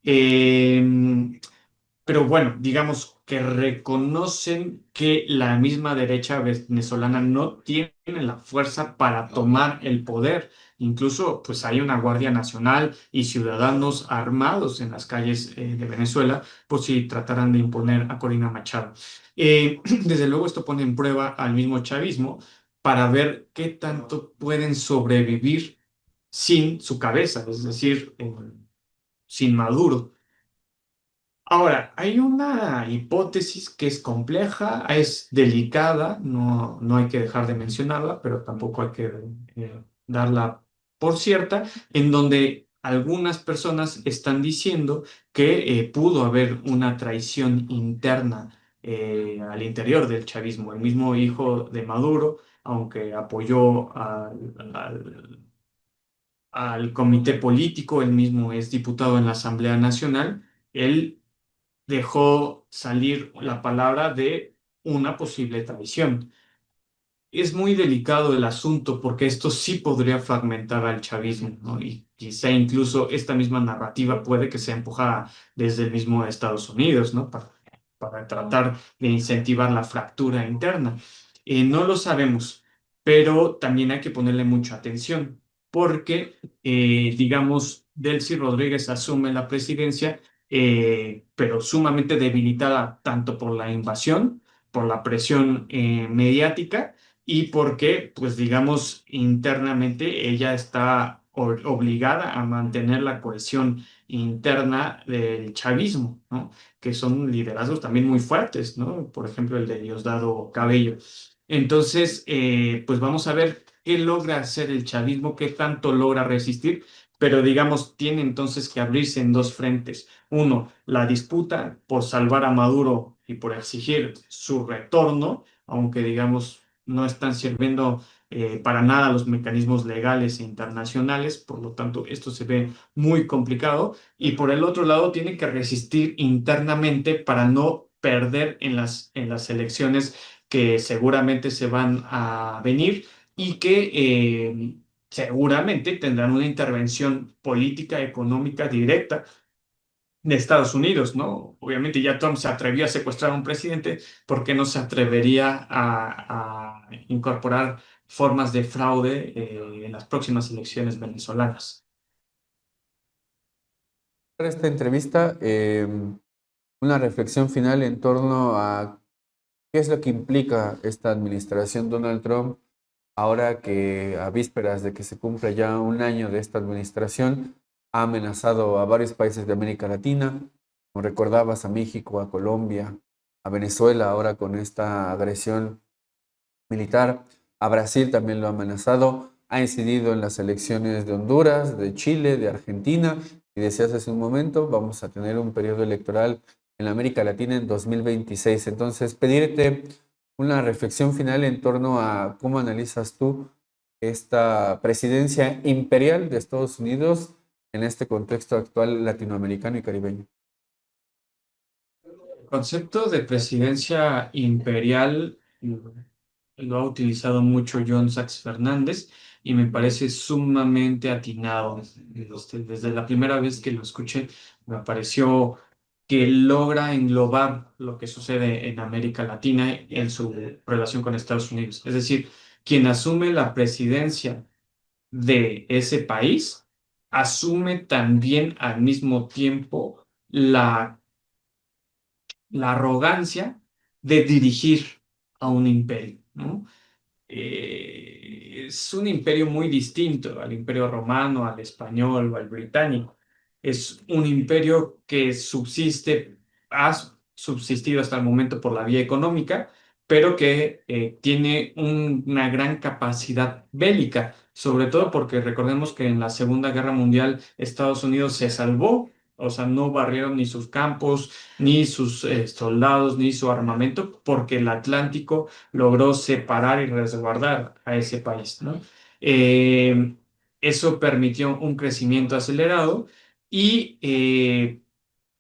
Eh, pero bueno, digamos que reconocen que la misma derecha venezolana no tiene la fuerza para tomar el poder. Incluso, pues hay una Guardia Nacional y ciudadanos armados en las calles de Venezuela por si trataran de imponer a Corina Machado. Desde luego, esto pone en prueba al mismo chavismo para ver qué tanto pueden sobrevivir sin su cabeza, es decir, sin Maduro. Ahora, hay una hipótesis que es compleja, es delicada, no hay que dejar de mencionarla, pero tampoco hay que darla por cierta, en donde algunas personas están diciendo que pudo haber una traición interna al interior del chavismo. El mismo hijo de Maduro, aunque apoyó al comité político, él mismo es diputado en la Asamblea Nacional, él dejó salir la palabra de una posible traición. Es muy delicado el asunto porque esto sí podría fragmentar al chavismo, ¿no? Y quizá incluso esta misma narrativa puede que sea empujada desde el mismo Estados Unidos, ¿no? Para tratar de incentivar la fractura interna. No lo sabemos, pero también hay que ponerle mucha atención porque, digamos, Delcy Rodríguez asume la presidencia, pero sumamente debilitada tanto por la invasión, por la presión mediática, y porque, pues digamos, internamente ella está obligada a mantener la cohesión interna del chavismo, ¿no? Que son liderazgos también muy fuertes, ¿no? Por ejemplo, el de Diosdado Cabello. Entonces, pues vamos a ver qué logra hacer el chavismo, qué tanto logra resistir, pero digamos, tiene entonces que abrirse en dos frentes. Uno, la disputa por salvar a Maduro y por exigir su retorno, aunque digamos no están sirviendo para nada los mecanismos legales e internacionales, por lo tanto esto se ve muy complicado. Y por el otro lado tiene que resistir internamente para no perder en las elecciones que seguramente se van a venir y que seguramente tendrán una intervención política, económica directa de Estados Unidos, ¿no? Obviamente ya Trump se atrevió a secuestrar a un presidente, ¿por qué no se atrevería a incorporar formas de fraude en las próximas elecciones venezolanas? Para esta entrevista, una reflexión final en torno a qué es lo que implica esta administración Donald Trump ahora que a vísperas de que se cumpla ya un año de esta administración, ha amenazado a varios países de América Latina, como recordabas, a México, a Colombia, a Venezuela, ahora con esta agresión militar, a Brasil también lo ha amenazado, ha incidido en las elecciones de Honduras, de Chile, de Argentina, y decías hace un momento, vamos a tener un periodo electoral en América Latina en 2026. Entonces, pedirte una reflexión final en torno a cómo analizas tú esta presidencia imperial de Estados Unidos en este contexto actual latinoamericano y caribeño. El concepto de presidencia imperial lo ha utilizado mucho John Sachs Fernández y me parece sumamente atinado. Desde la primera vez que lo escuché, me pareció que logra englobar lo que sucede en América Latina en su relación con Estados Unidos. Es decir, quien asume la presidencia de ese país, asume también al mismo tiempo la arrogancia de dirigir a un imperio, ¿no? Es un imperio muy distinto al imperio romano, al español o al británico. Es un imperio que subsiste, ha subsistido hasta el momento por la vía económica, pero que tiene una gran capacidad bélica, sobre todo porque recordemos que en la Segunda Guerra Mundial Estados Unidos se salvó, o sea, no barrieron ni sus campos, ni sus soldados, ni su armamento, porque el Atlántico logró separar y resguardar a ese país, ¿no? Eh, Eso permitió un crecimiento acelerado y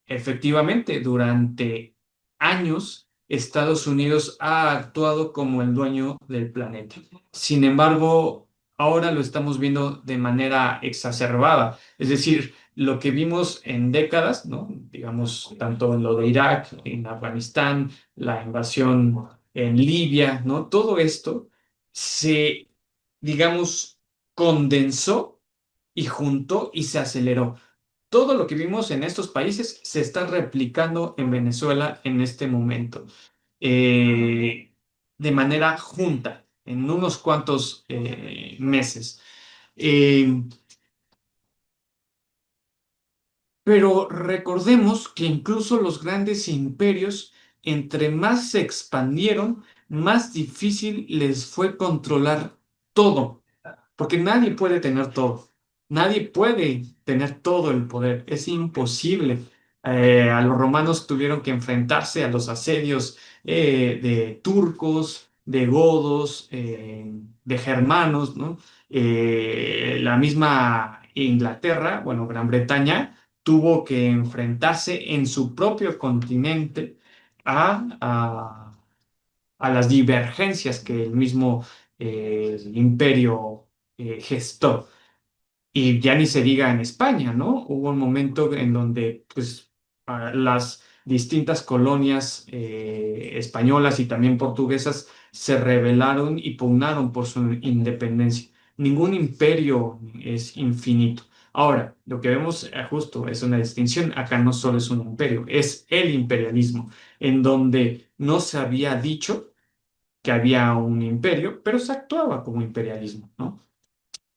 efectivamente durante años Estados Unidos ha actuado como el dueño del planeta. Sin embargo, ahora lo estamos viendo de manera exacerbada, es decir, lo que vimos en décadas, ¿no? Digamos, tanto en lo de Irak, en Afganistán, la invasión en Libia, ¿no? Todo esto se, digamos, condensó y juntó y se aceleró. Todo lo que vimos en estos países se está replicando en Venezuela en este momento, de manera junta, en unos cuantos meses. Eh, Pero recordemos que incluso los grandes imperios, entre más se expandieron, más difícil les fue controlar todo, porque nadie puede tener todo. Nadie puede tener todo el poder. Es imposible. A los romanos tuvieron que enfrentarse a los asedios de turcos, de godos, de germanos, ¿no? La misma Inglaterra, bueno, Gran Bretaña tuvo que enfrentarse en su propio continente a las divergencias que el mismo imperio gestó. Y ya ni se diga en España, ¿no? Hubo un momento en donde pues, las distintas colonias españolas y también portuguesas se rebelaron y pugnaron por su independencia. Ningún imperio es infinito. Ahora, lo que vemos justo es una distinción. Acá no solo es un imperio, es el imperialismo, en donde no se había dicho que había un imperio, pero se actuaba como imperialismo, ¿no?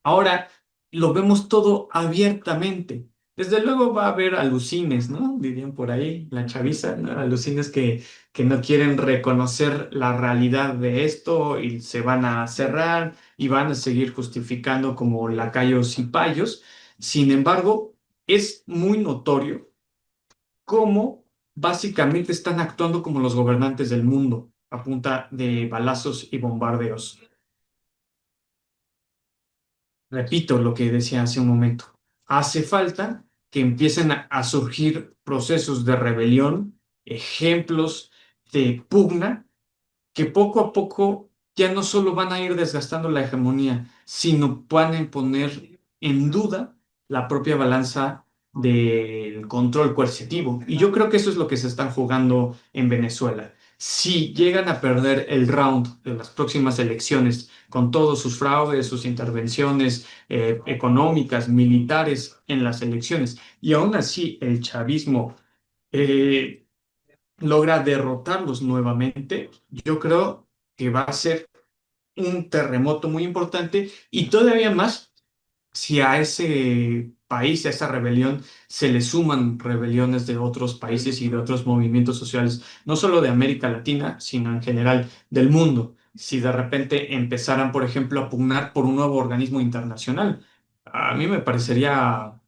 Ahora lo vemos todo abiertamente. Desde luego va a haber alucines, ¿no? Dirían por ahí la chaviza, ¿no? Alucines que no quieren reconocer la realidad de esto y se van a cerrar y van a seguir justificando como lacayos y payos. Sin embargo, es muy notorio cómo básicamente están actuando como los gobernantes del mundo a punta de balazos y bombardeos. Repito lo que decía hace un momento. Hace falta que empiecen a surgir procesos de rebelión, ejemplos pugna que poco a poco ya no solo van a ir desgastando la hegemonía, sino van a poner en duda la propia balanza del control coercitivo. Y yo creo que eso es lo que se están jugando en Venezuela. Si llegan a perder el round de las próximas elecciones con todos sus fraudes, sus intervenciones económicas, militares en las elecciones, y aún así el chavismo eh, logra derrotarlos nuevamente, yo creo que va a ser un terremoto muy importante y todavía más si a ese país, a esa rebelión, se le suman rebeliones de otros países y de otros movimientos sociales, no solo de América Latina, sino en general del mundo. Si de repente empezaran, por ejemplo, a pugnar por un nuevo organismo internacional, a mí me parecería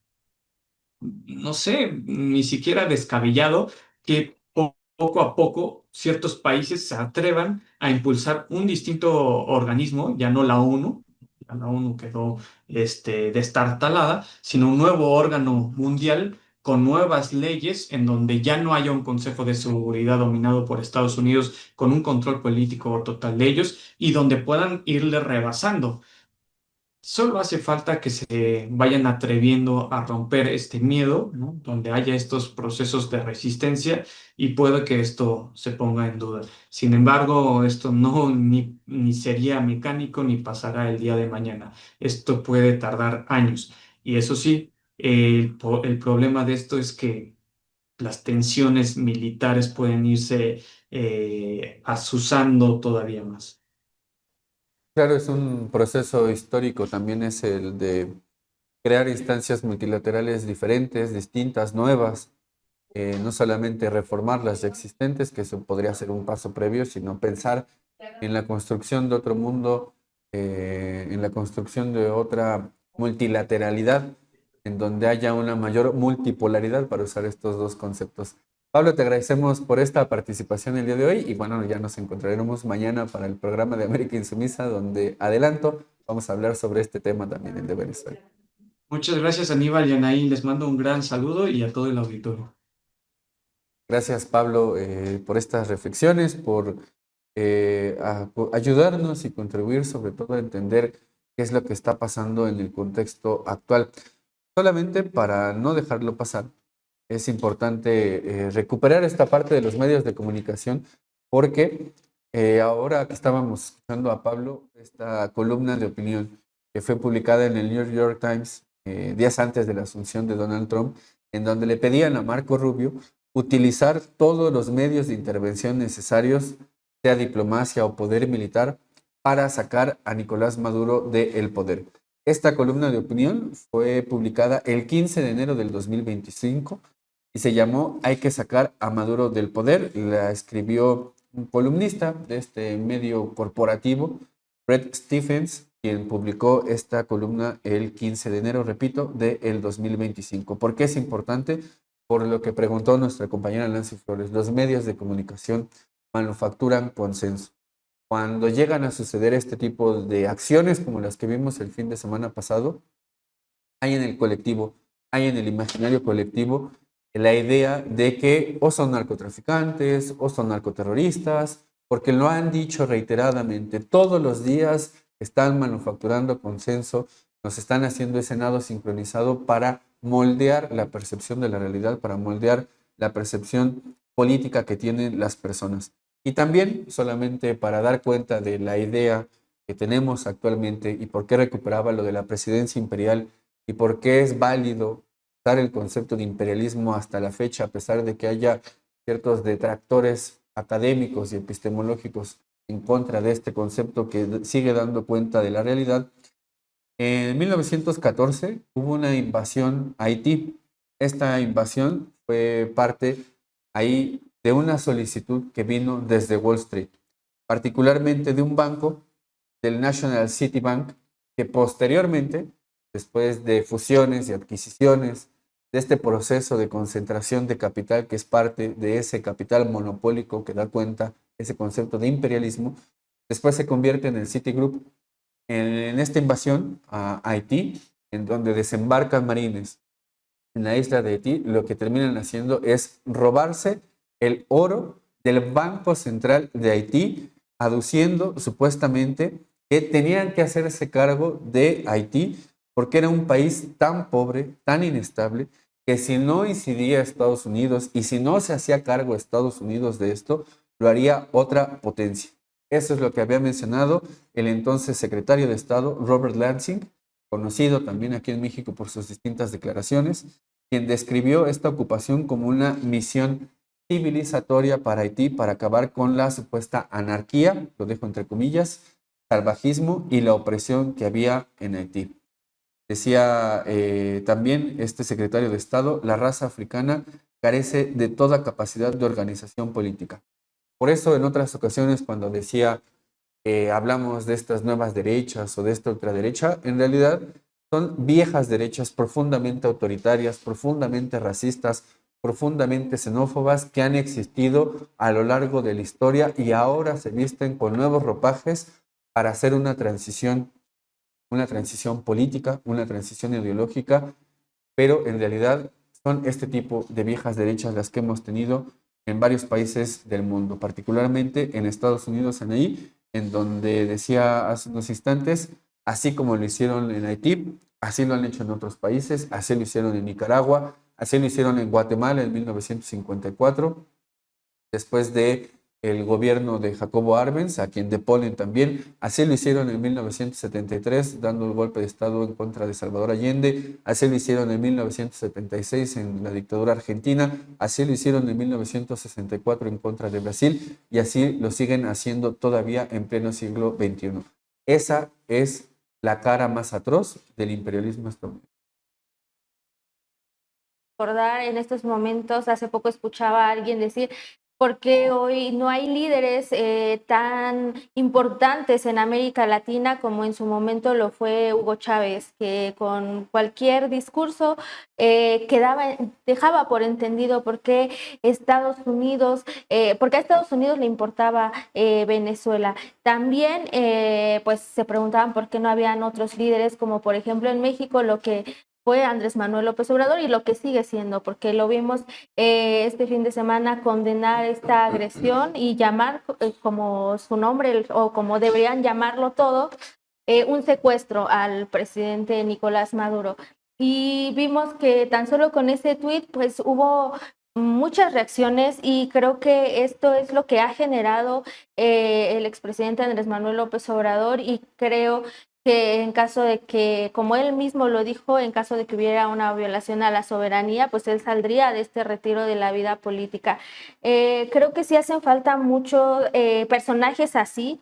no sé, ni siquiera descabellado que poco a poco ciertos países se atrevan a impulsar un distinto organismo, ya no la ONU, ya la ONU quedó destartalada, sino un nuevo órgano mundial con nuevas leyes en donde ya no haya un Consejo de Seguridad dominado por Estados Unidos con un control político total de ellos y donde puedan irle rebasando. Solo hace falta que se vayan atreviendo a romper este miedo, ¿no? Donde haya estos procesos de resistencia y puede que esto se ponga en duda. Sin embargo, esto no ni sería mecánico ni pasará el día de mañana. Esto puede tardar años. Y eso sí, el problema de esto es que las tensiones militares pueden irse azuzando todavía más. Claro, es un proceso histórico, también es el de crear instancias multilaterales diferentes, distintas, nuevas, no solamente reformar las ya existentes, que eso podría ser un paso previo, sino pensar en la construcción de otro mundo, en la construcción de otra multilateralidad, en donde haya una mayor multipolaridad para usar estos dos conceptos. Pablo, te agradecemos por esta participación el día de hoy y bueno, ya nos encontraremos mañana para el programa de América Insumisa, donde adelanto, vamos a hablar sobre este tema también, el de Venezuela. Muchas gracias, Aníbal y Anaí. Les mando un gran saludo y a todo el auditorio. Gracias, Pablo, por estas reflexiones, por ayudarnos y contribuir sobre todo a entender qué es lo que está pasando en el contexto actual. Solamente para no dejarlo pasar, es importante recuperar esta parte de los medios de comunicación porque ahora que estábamos escuchando a Pablo, esta columna de opinión que fue publicada en el New York Times días antes de la asunción de Donald Trump, en donde le pedían a Marco Rubio utilizar todos los medios de intervención necesarios, sea diplomacia o poder militar, para sacar a Nicolás Maduro del poder. Esta columna de opinión fue publicada el 15 de enero del 2025 y se llamó Hay que sacar a Maduro del poder. La escribió un columnista de este medio corporativo, Bret Stephens, quien publicó esta columna el 15 de enero, repito, del 2025. ¿Por qué es importante? Por lo que preguntó nuestra compañera Nancy Flores, los medios de comunicación manufacturan consenso. Cuando llegan a suceder este tipo de acciones como las que vimos el fin de semana pasado, hay en el colectivo, hay en el imaginario colectivo la idea de que o son narcotraficantes o son narcoterroristas, porque lo han dicho reiteradamente, todos los días están manufacturando consenso, nos están haciendo ese nado sincronizado para moldear la percepción de la realidad, para moldear la percepción política que tienen las personas. Y también solamente para dar cuenta de la idea que tenemos actualmente y por qué recuperaba lo de la presidencia imperial y por qué es válido dar el concepto de imperialismo hasta la fecha, a pesar de que haya ciertos detractores académicos y epistemológicos en contra de este concepto que sigue dando cuenta de la realidad. En 1914 hubo una invasión a Haití. Esta invasión fue parte ahí de una solicitud que vino desde Wall Street, particularmente de un banco, del National City Bank, que posteriormente, después de fusiones y adquisiciones, de este proceso de concentración de capital que es parte de ese capital monopólico que da cuenta ese concepto de imperialismo, después se convierte en el Citigroup. En esta invasión a Haití, en donde desembarcan marines en la isla de Haití, lo que terminan haciendo es robarse el oro del Banco Central de Haití, aduciendo supuestamente que tenían que hacerse cargo de Haití porque era un país tan pobre, tan inestable, que si no incidía Estados Unidos y si no se hacía cargo Estados Unidos de esto, lo haría otra potencia. Eso es lo que había mencionado el entonces secretario de Estado, Robert Lansing, conocido también aquí en México por sus distintas declaraciones, quien describió esta ocupación como una misión civilizatoria para Haití para acabar con la supuesta anarquía, lo dejo entre comillas, salvajismo y la opresión que había en Haití. Decía también este secretario de Estado, la raza africana carece de toda capacidad de organización política. Por eso en otras ocasiones cuando decía hablamos de estas nuevas derechas o de esta ultraderecha, en realidad son viejas derechas profundamente autoritarias, profundamente racistas, profundamente xenófobas que han existido a lo largo de la historia y ahora se visten con nuevos ropajes para hacer una transición política, una transición ideológica, pero en realidad son este tipo de viejas derechas las que hemos tenido en varios países del mundo, particularmente en Estados Unidos, en donde decía hace unos instantes, así como lo hicieron en Haití, así lo han hecho en otros países, así lo hicieron en Nicaragua, así lo hicieron en Guatemala en 1954, después de el gobierno de Jacobo Arbenz, a quien deponen también. Así lo hicieron en 1973, dando el golpe de Estado en contra de Salvador Allende. Así lo hicieron en 1976 en la dictadura argentina. Así lo hicieron en 1964 en contra de Brasil. Y así lo siguen haciendo todavía en pleno siglo XXI. Esa es la cara más atroz del imperialismo estadounidense. Recordar en estos momentos, hace poco escuchaba a alguien decir, ¿por qué hoy no hay líderes tan importantes en América Latina como en su momento lo fue Hugo Chávez, que con cualquier discurso dejaba por entendido por qué Estados Unidos, porque a Estados Unidos le importaba Venezuela? También pues se preguntaban por qué no habían otros líderes, como por ejemplo en México lo que fue Andrés Manuel López Obrador y lo que sigue siendo, porque lo vimos este fin de semana condenar esta agresión y llamar como su nombre o como deberían llamarlo todo, un secuestro al presidente Nicolás Maduro. Y vimos que tan solo con ese tuit pues hubo muchas reacciones y creo que esto es lo que ha generado el expresidente Andrés Manuel López Obrador y creo que en caso de que, como él mismo lo dijo, en caso de que hubiera una violación a la soberanía, pues él saldría de este retiro de la vida política. Creo que sí hacen falta muchos personajes así,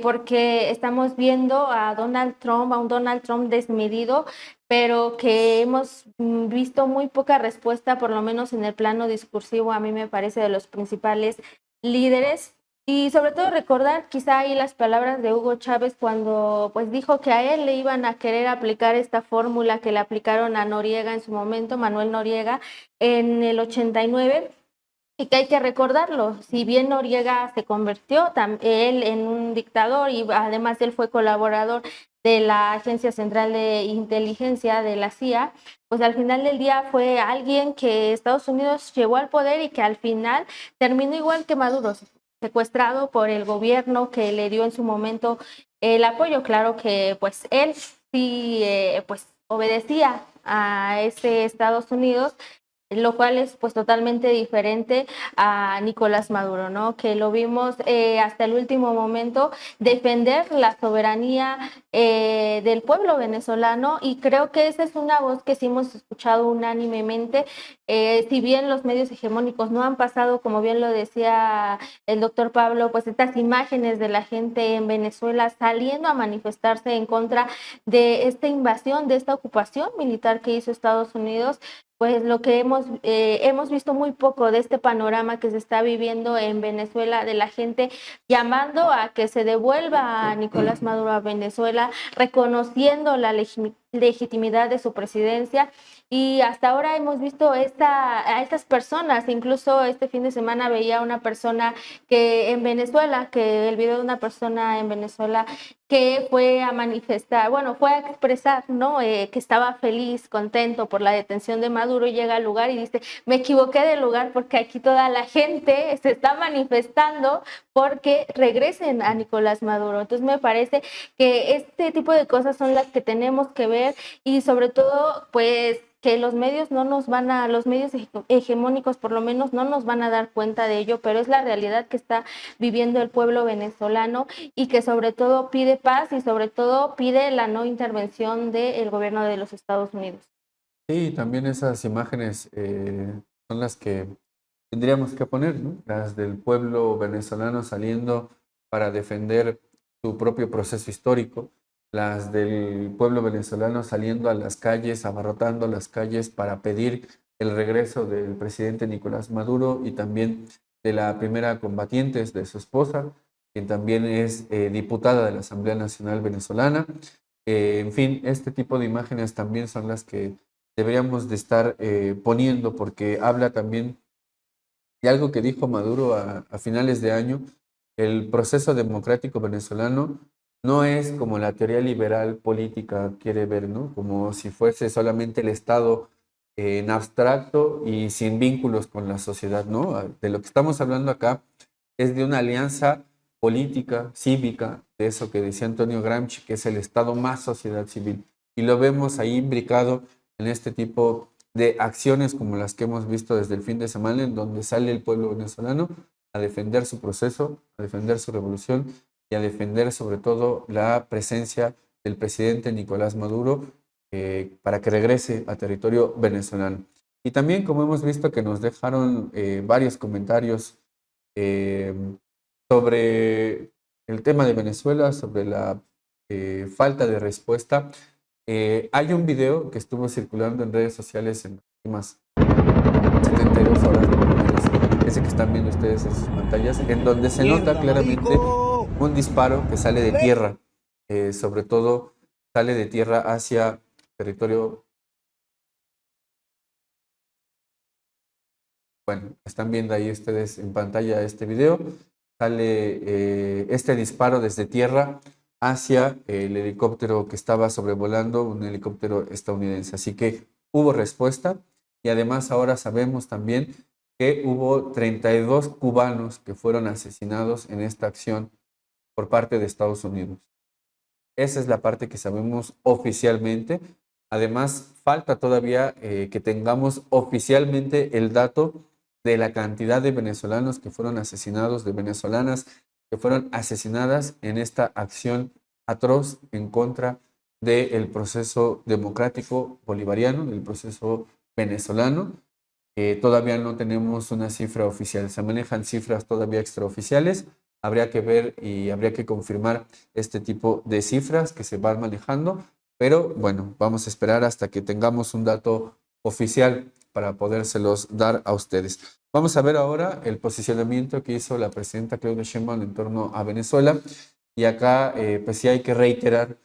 porque estamos viendo a un Donald Trump desmedido, pero que hemos visto muy poca respuesta, por lo menos en el plano discursivo, a mí me parece de los principales líderes. Y sobre todo recordar quizá ahí las palabras de Hugo Chávez cuando pues dijo que a él le iban a querer aplicar esta fórmula que le aplicaron a Noriega en su momento, Manuel Noriega, en el 89, y que hay que recordarlo. Si bien Noriega se convirtió él en un dictador y además él fue colaborador de la Agencia Central de Inteligencia de la CIA, pues al final del día fue alguien que Estados Unidos llevó al poder y que al final terminó igual que Maduro, secuestrado por el gobierno que le dio en su momento el apoyo. Claro que pues él sí pues obedecía a ese Estados Unidos, lo cual es pues totalmente diferente a Nicolás Maduro, ¿no? Que lo vimos hasta el último momento defender la soberanía del pueblo venezolano, y creo que esa es una voz que sí hemos escuchado unánimemente, si bien los medios hegemónicos no han pasado, como bien lo decía el doctor Pablo, pues estas imágenes de la gente en Venezuela saliendo a manifestarse en contra de esta invasión, de esta ocupación militar que hizo Estados Unidos. Pues lo que hemos visto muy poco de este panorama que se está viviendo en Venezuela, de la gente llamando a que se devuelva a Nicolás Maduro a Venezuela, reconociendo la legitimidad de su presidencia. Y hasta ahora hemos visto a estas personas, incluso este fin de semana veía una persona que en Venezuela, que el video de una persona en Venezuela que fue a manifestar, bueno, fue a expresar, ¿no? Que estaba feliz, contento por la detención de Maduro, y llega al lugar y dice, me equivoqué de lugar porque aquí toda la gente se está manifestando porque regresen a Nicolás Maduro. Entonces me parece que este tipo de cosas son las que tenemos que ver, y sobre todo, pues, que los medios los medios hegemónicos por lo menos no nos van a dar cuenta de ello, pero es la realidad que está viviendo el pueblo venezolano, y que sobre todo pide paz y sobre todo pide la no intervención del gobierno de los Estados Unidos. Sí, también esas imágenes son las que tendríamos que poner, ¿no? Las del pueblo venezolano saliendo para defender su propio proceso histórico, las del pueblo venezolano saliendo a las calles, abarrotando las calles para pedir el regreso del presidente Nicolás Maduro y también de la primera combatientes, de su esposa, quien también es diputada de la Asamblea Nacional Venezolana. En fin, este tipo de imágenes también son las que deberíamos de estar poniendo, porque habla también de algo que dijo Maduro a finales de año: el proceso democrático venezolano no es como la teoría liberal política quiere ver, ¿no? Como si fuese solamente el Estado en abstracto y sin vínculos con la sociedad, ¿no? De lo que estamos hablando acá es de una alianza política, cívica, de eso que decía Antonio Gramsci, que es el Estado más sociedad civil. Y lo vemos ahí imbricado en este tipo de acciones como las que hemos visto desde el fin de semana, en donde sale el pueblo venezolano a defender su proceso, a defender su revolución y a defender sobre todo la presencia del presidente Nicolás Maduro para que regrese a territorio venezolano. Y también, como hemos visto, que nos dejaron varios comentarios eh, sobre el tema de Venezuela, sobre la falta de respuesta. Hay un video que estuvo circulando en redes sociales en las últimas 72 horas, por lo menos, ese que están viendo ustedes en sus pantallas, en donde se nota claramente un disparo que sale de tierra, sobre todo sale de tierra hacia territorio. Bueno, están viendo ahí ustedes en pantalla este video. Sale este disparo desde tierra hacia el helicóptero que estaba sobrevolando, un helicóptero estadounidense. Así que hubo respuesta, y además ahora sabemos también que hubo 32 cubanos que fueron asesinados en esta acción por parte de Estados Unidos. Esa es la parte que sabemos oficialmente. Además, falta todavía que tengamos oficialmente el dato de la cantidad de venezolanos que fueron asesinados, de venezolanas que fueron asesinadas en esta acción atroz en contra del proceso democrático bolivariano, del proceso venezolano. Todavía no tenemos una cifra oficial, se manejan cifras todavía extraoficiales. Habría que ver y habría que confirmar este tipo de cifras que se van manejando, pero bueno, vamos a esperar hasta que tengamos un dato oficial para podérselos dar a ustedes. Vamos a ver ahora el posicionamiento que hizo la presidenta Claudia Sheinbaum en torno a Venezuela, y acá pues sí hay que reiterar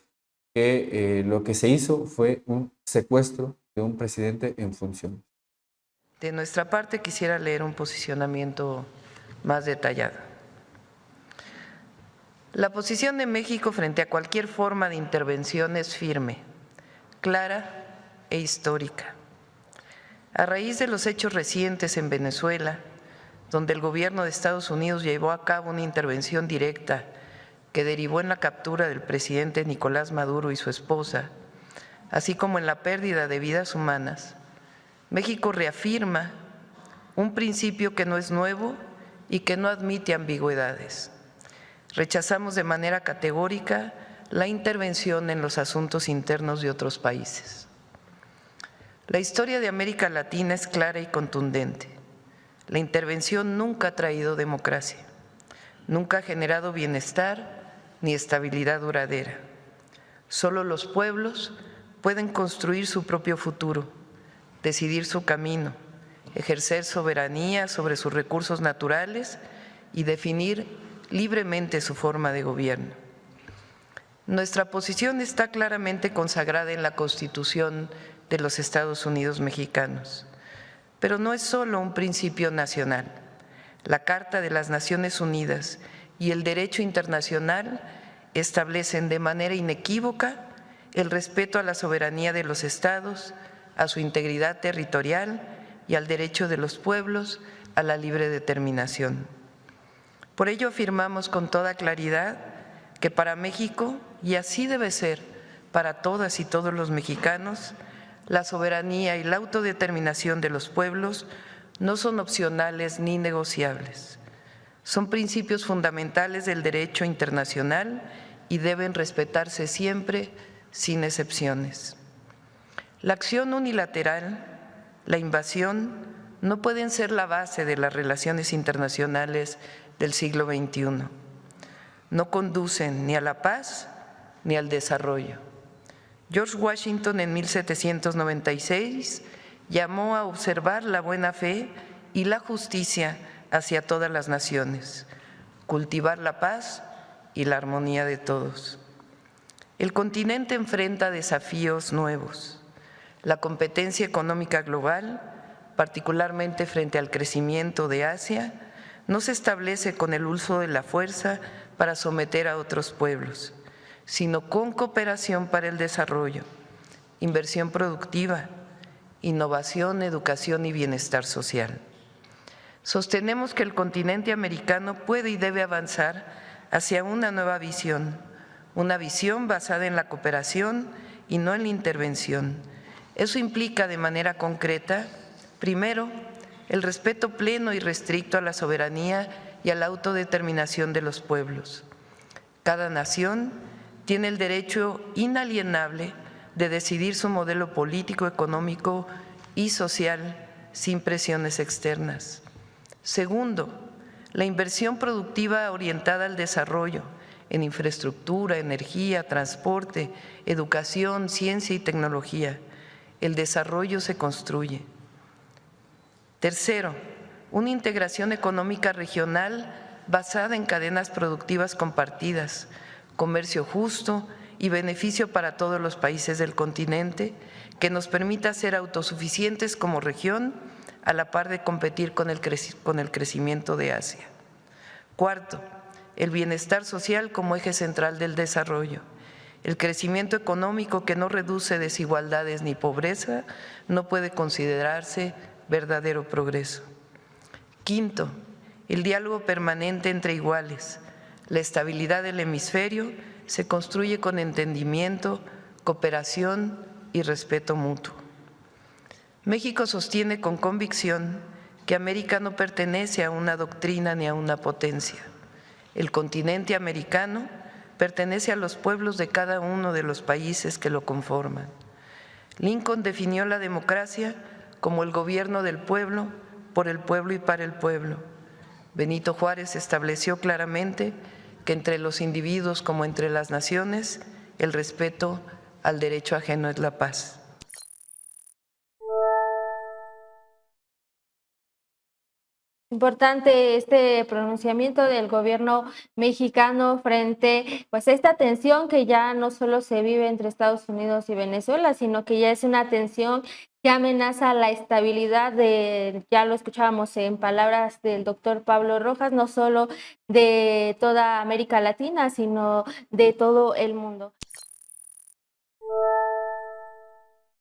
que lo que se hizo fue un secuestro de un presidente en función. De nuestra parte quisiera leer un posicionamiento más detallado. La posición de México frente a cualquier forma de intervención es firme, clara e histórica. A raíz de los hechos recientes en Venezuela, donde el gobierno de Estados Unidos llevó a cabo una intervención directa que derivó en la captura del presidente Nicolás Maduro y su esposa, así como en la pérdida de vidas humanas, México reafirma un principio que no es nuevo y que no admite ambigüedades. Rechazamos de manera categórica la intervención en los asuntos internos de otros países. La historia de América Latina es clara y contundente. La intervención nunca ha traído democracia, nunca ha generado bienestar ni estabilidad duradera. Solo los pueblos pueden construir su propio futuro, decidir su camino, ejercer soberanía sobre sus recursos naturales y definir libremente su forma de gobierno. Nuestra posición está claramente consagrada en la Constitución de los Estados Unidos mexicanos, pero no es solo un principio nacional. La Carta de las Naciones Unidas y el derecho internacional establecen de manera inequívoca el respeto a la soberanía de los estados, a su integridad territorial y al derecho de los pueblos a la libre determinación. Por ello afirmamos con toda claridad que para México, y así debe ser para todas y todos los mexicanos, la soberanía y la autodeterminación de los pueblos no son opcionales ni negociables. Son principios fundamentales del derecho internacional y deben respetarse siempre, sin excepciones. La acción unilateral, la invasión, no pueden ser la base de las relaciones internacionales del siglo XXI. No conducen ni a la paz ni al desarrollo. George Washington en 1796 llamó a observar la buena fe y la justicia hacia todas las naciones, cultivar la paz y la armonía de todos. El continente enfrenta desafíos nuevos. La competencia económica global, particularmente frente al crecimiento de Asia, no se establece con el uso de la fuerza para someter a otros pueblos, sino con cooperación para el desarrollo, inversión productiva, innovación, educación y bienestar social. Sostenemos que el continente americano puede y debe avanzar hacia una nueva visión, una visión basada en la cooperación y no en la intervención. Eso implica de manera concreta, primero, el respeto pleno y restricto a la soberanía y a la autodeterminación de los pueblos. Cada nación tiene el derecho inalienable de decidir su modelo político, económico y social sin presiones externas. Segundo, la inversión productiva orientada al desarrollo en infraestructura, energía, transporte, educación, ciencia y tecnología. El desarrollo se construye. Tercero, una integración económica regional basada en cadenas productivas compartidas, comercio justo y beneficio para todos los países del continente, que nos permita ser autosuficientes como región a la par de competir con el crecimiento de Asia. Cuarto, el bienestar social como eje central del desarrollo. El crecimiento económico que no reduce desigualdades ni pobreza no puede considerarse verdadero progreso. Quinto, el diálogo permanente entre iguales. La estabilidad del hemisferio se construye con entendimiento, cooperación y respeto mutuo. México sostiene con convicción que América no pertenece a una doctrina ni a una potencia. El continente americano pertenece a los pueblos de cada uno de los países que lo conforman. Lincoln definió la democracia como el gobierno del pueblo, por el pueblo y para el pueblo. Benito Juárez estableció claramente que entre los individuos como entre las naciones, el respeto al derecho ajeno es la paz. Importante este pronunciamiento del gobierno mexicano frente pues a esta tensión que ya no solo se vive entre Estados Unidos y Venezuela, sino que ya es una tensión que amenaza la estabilidad ya lo escuchábamos en palabras del doctor Pablo Rojas, no solo de toda América Latina, sino de todo el mundo.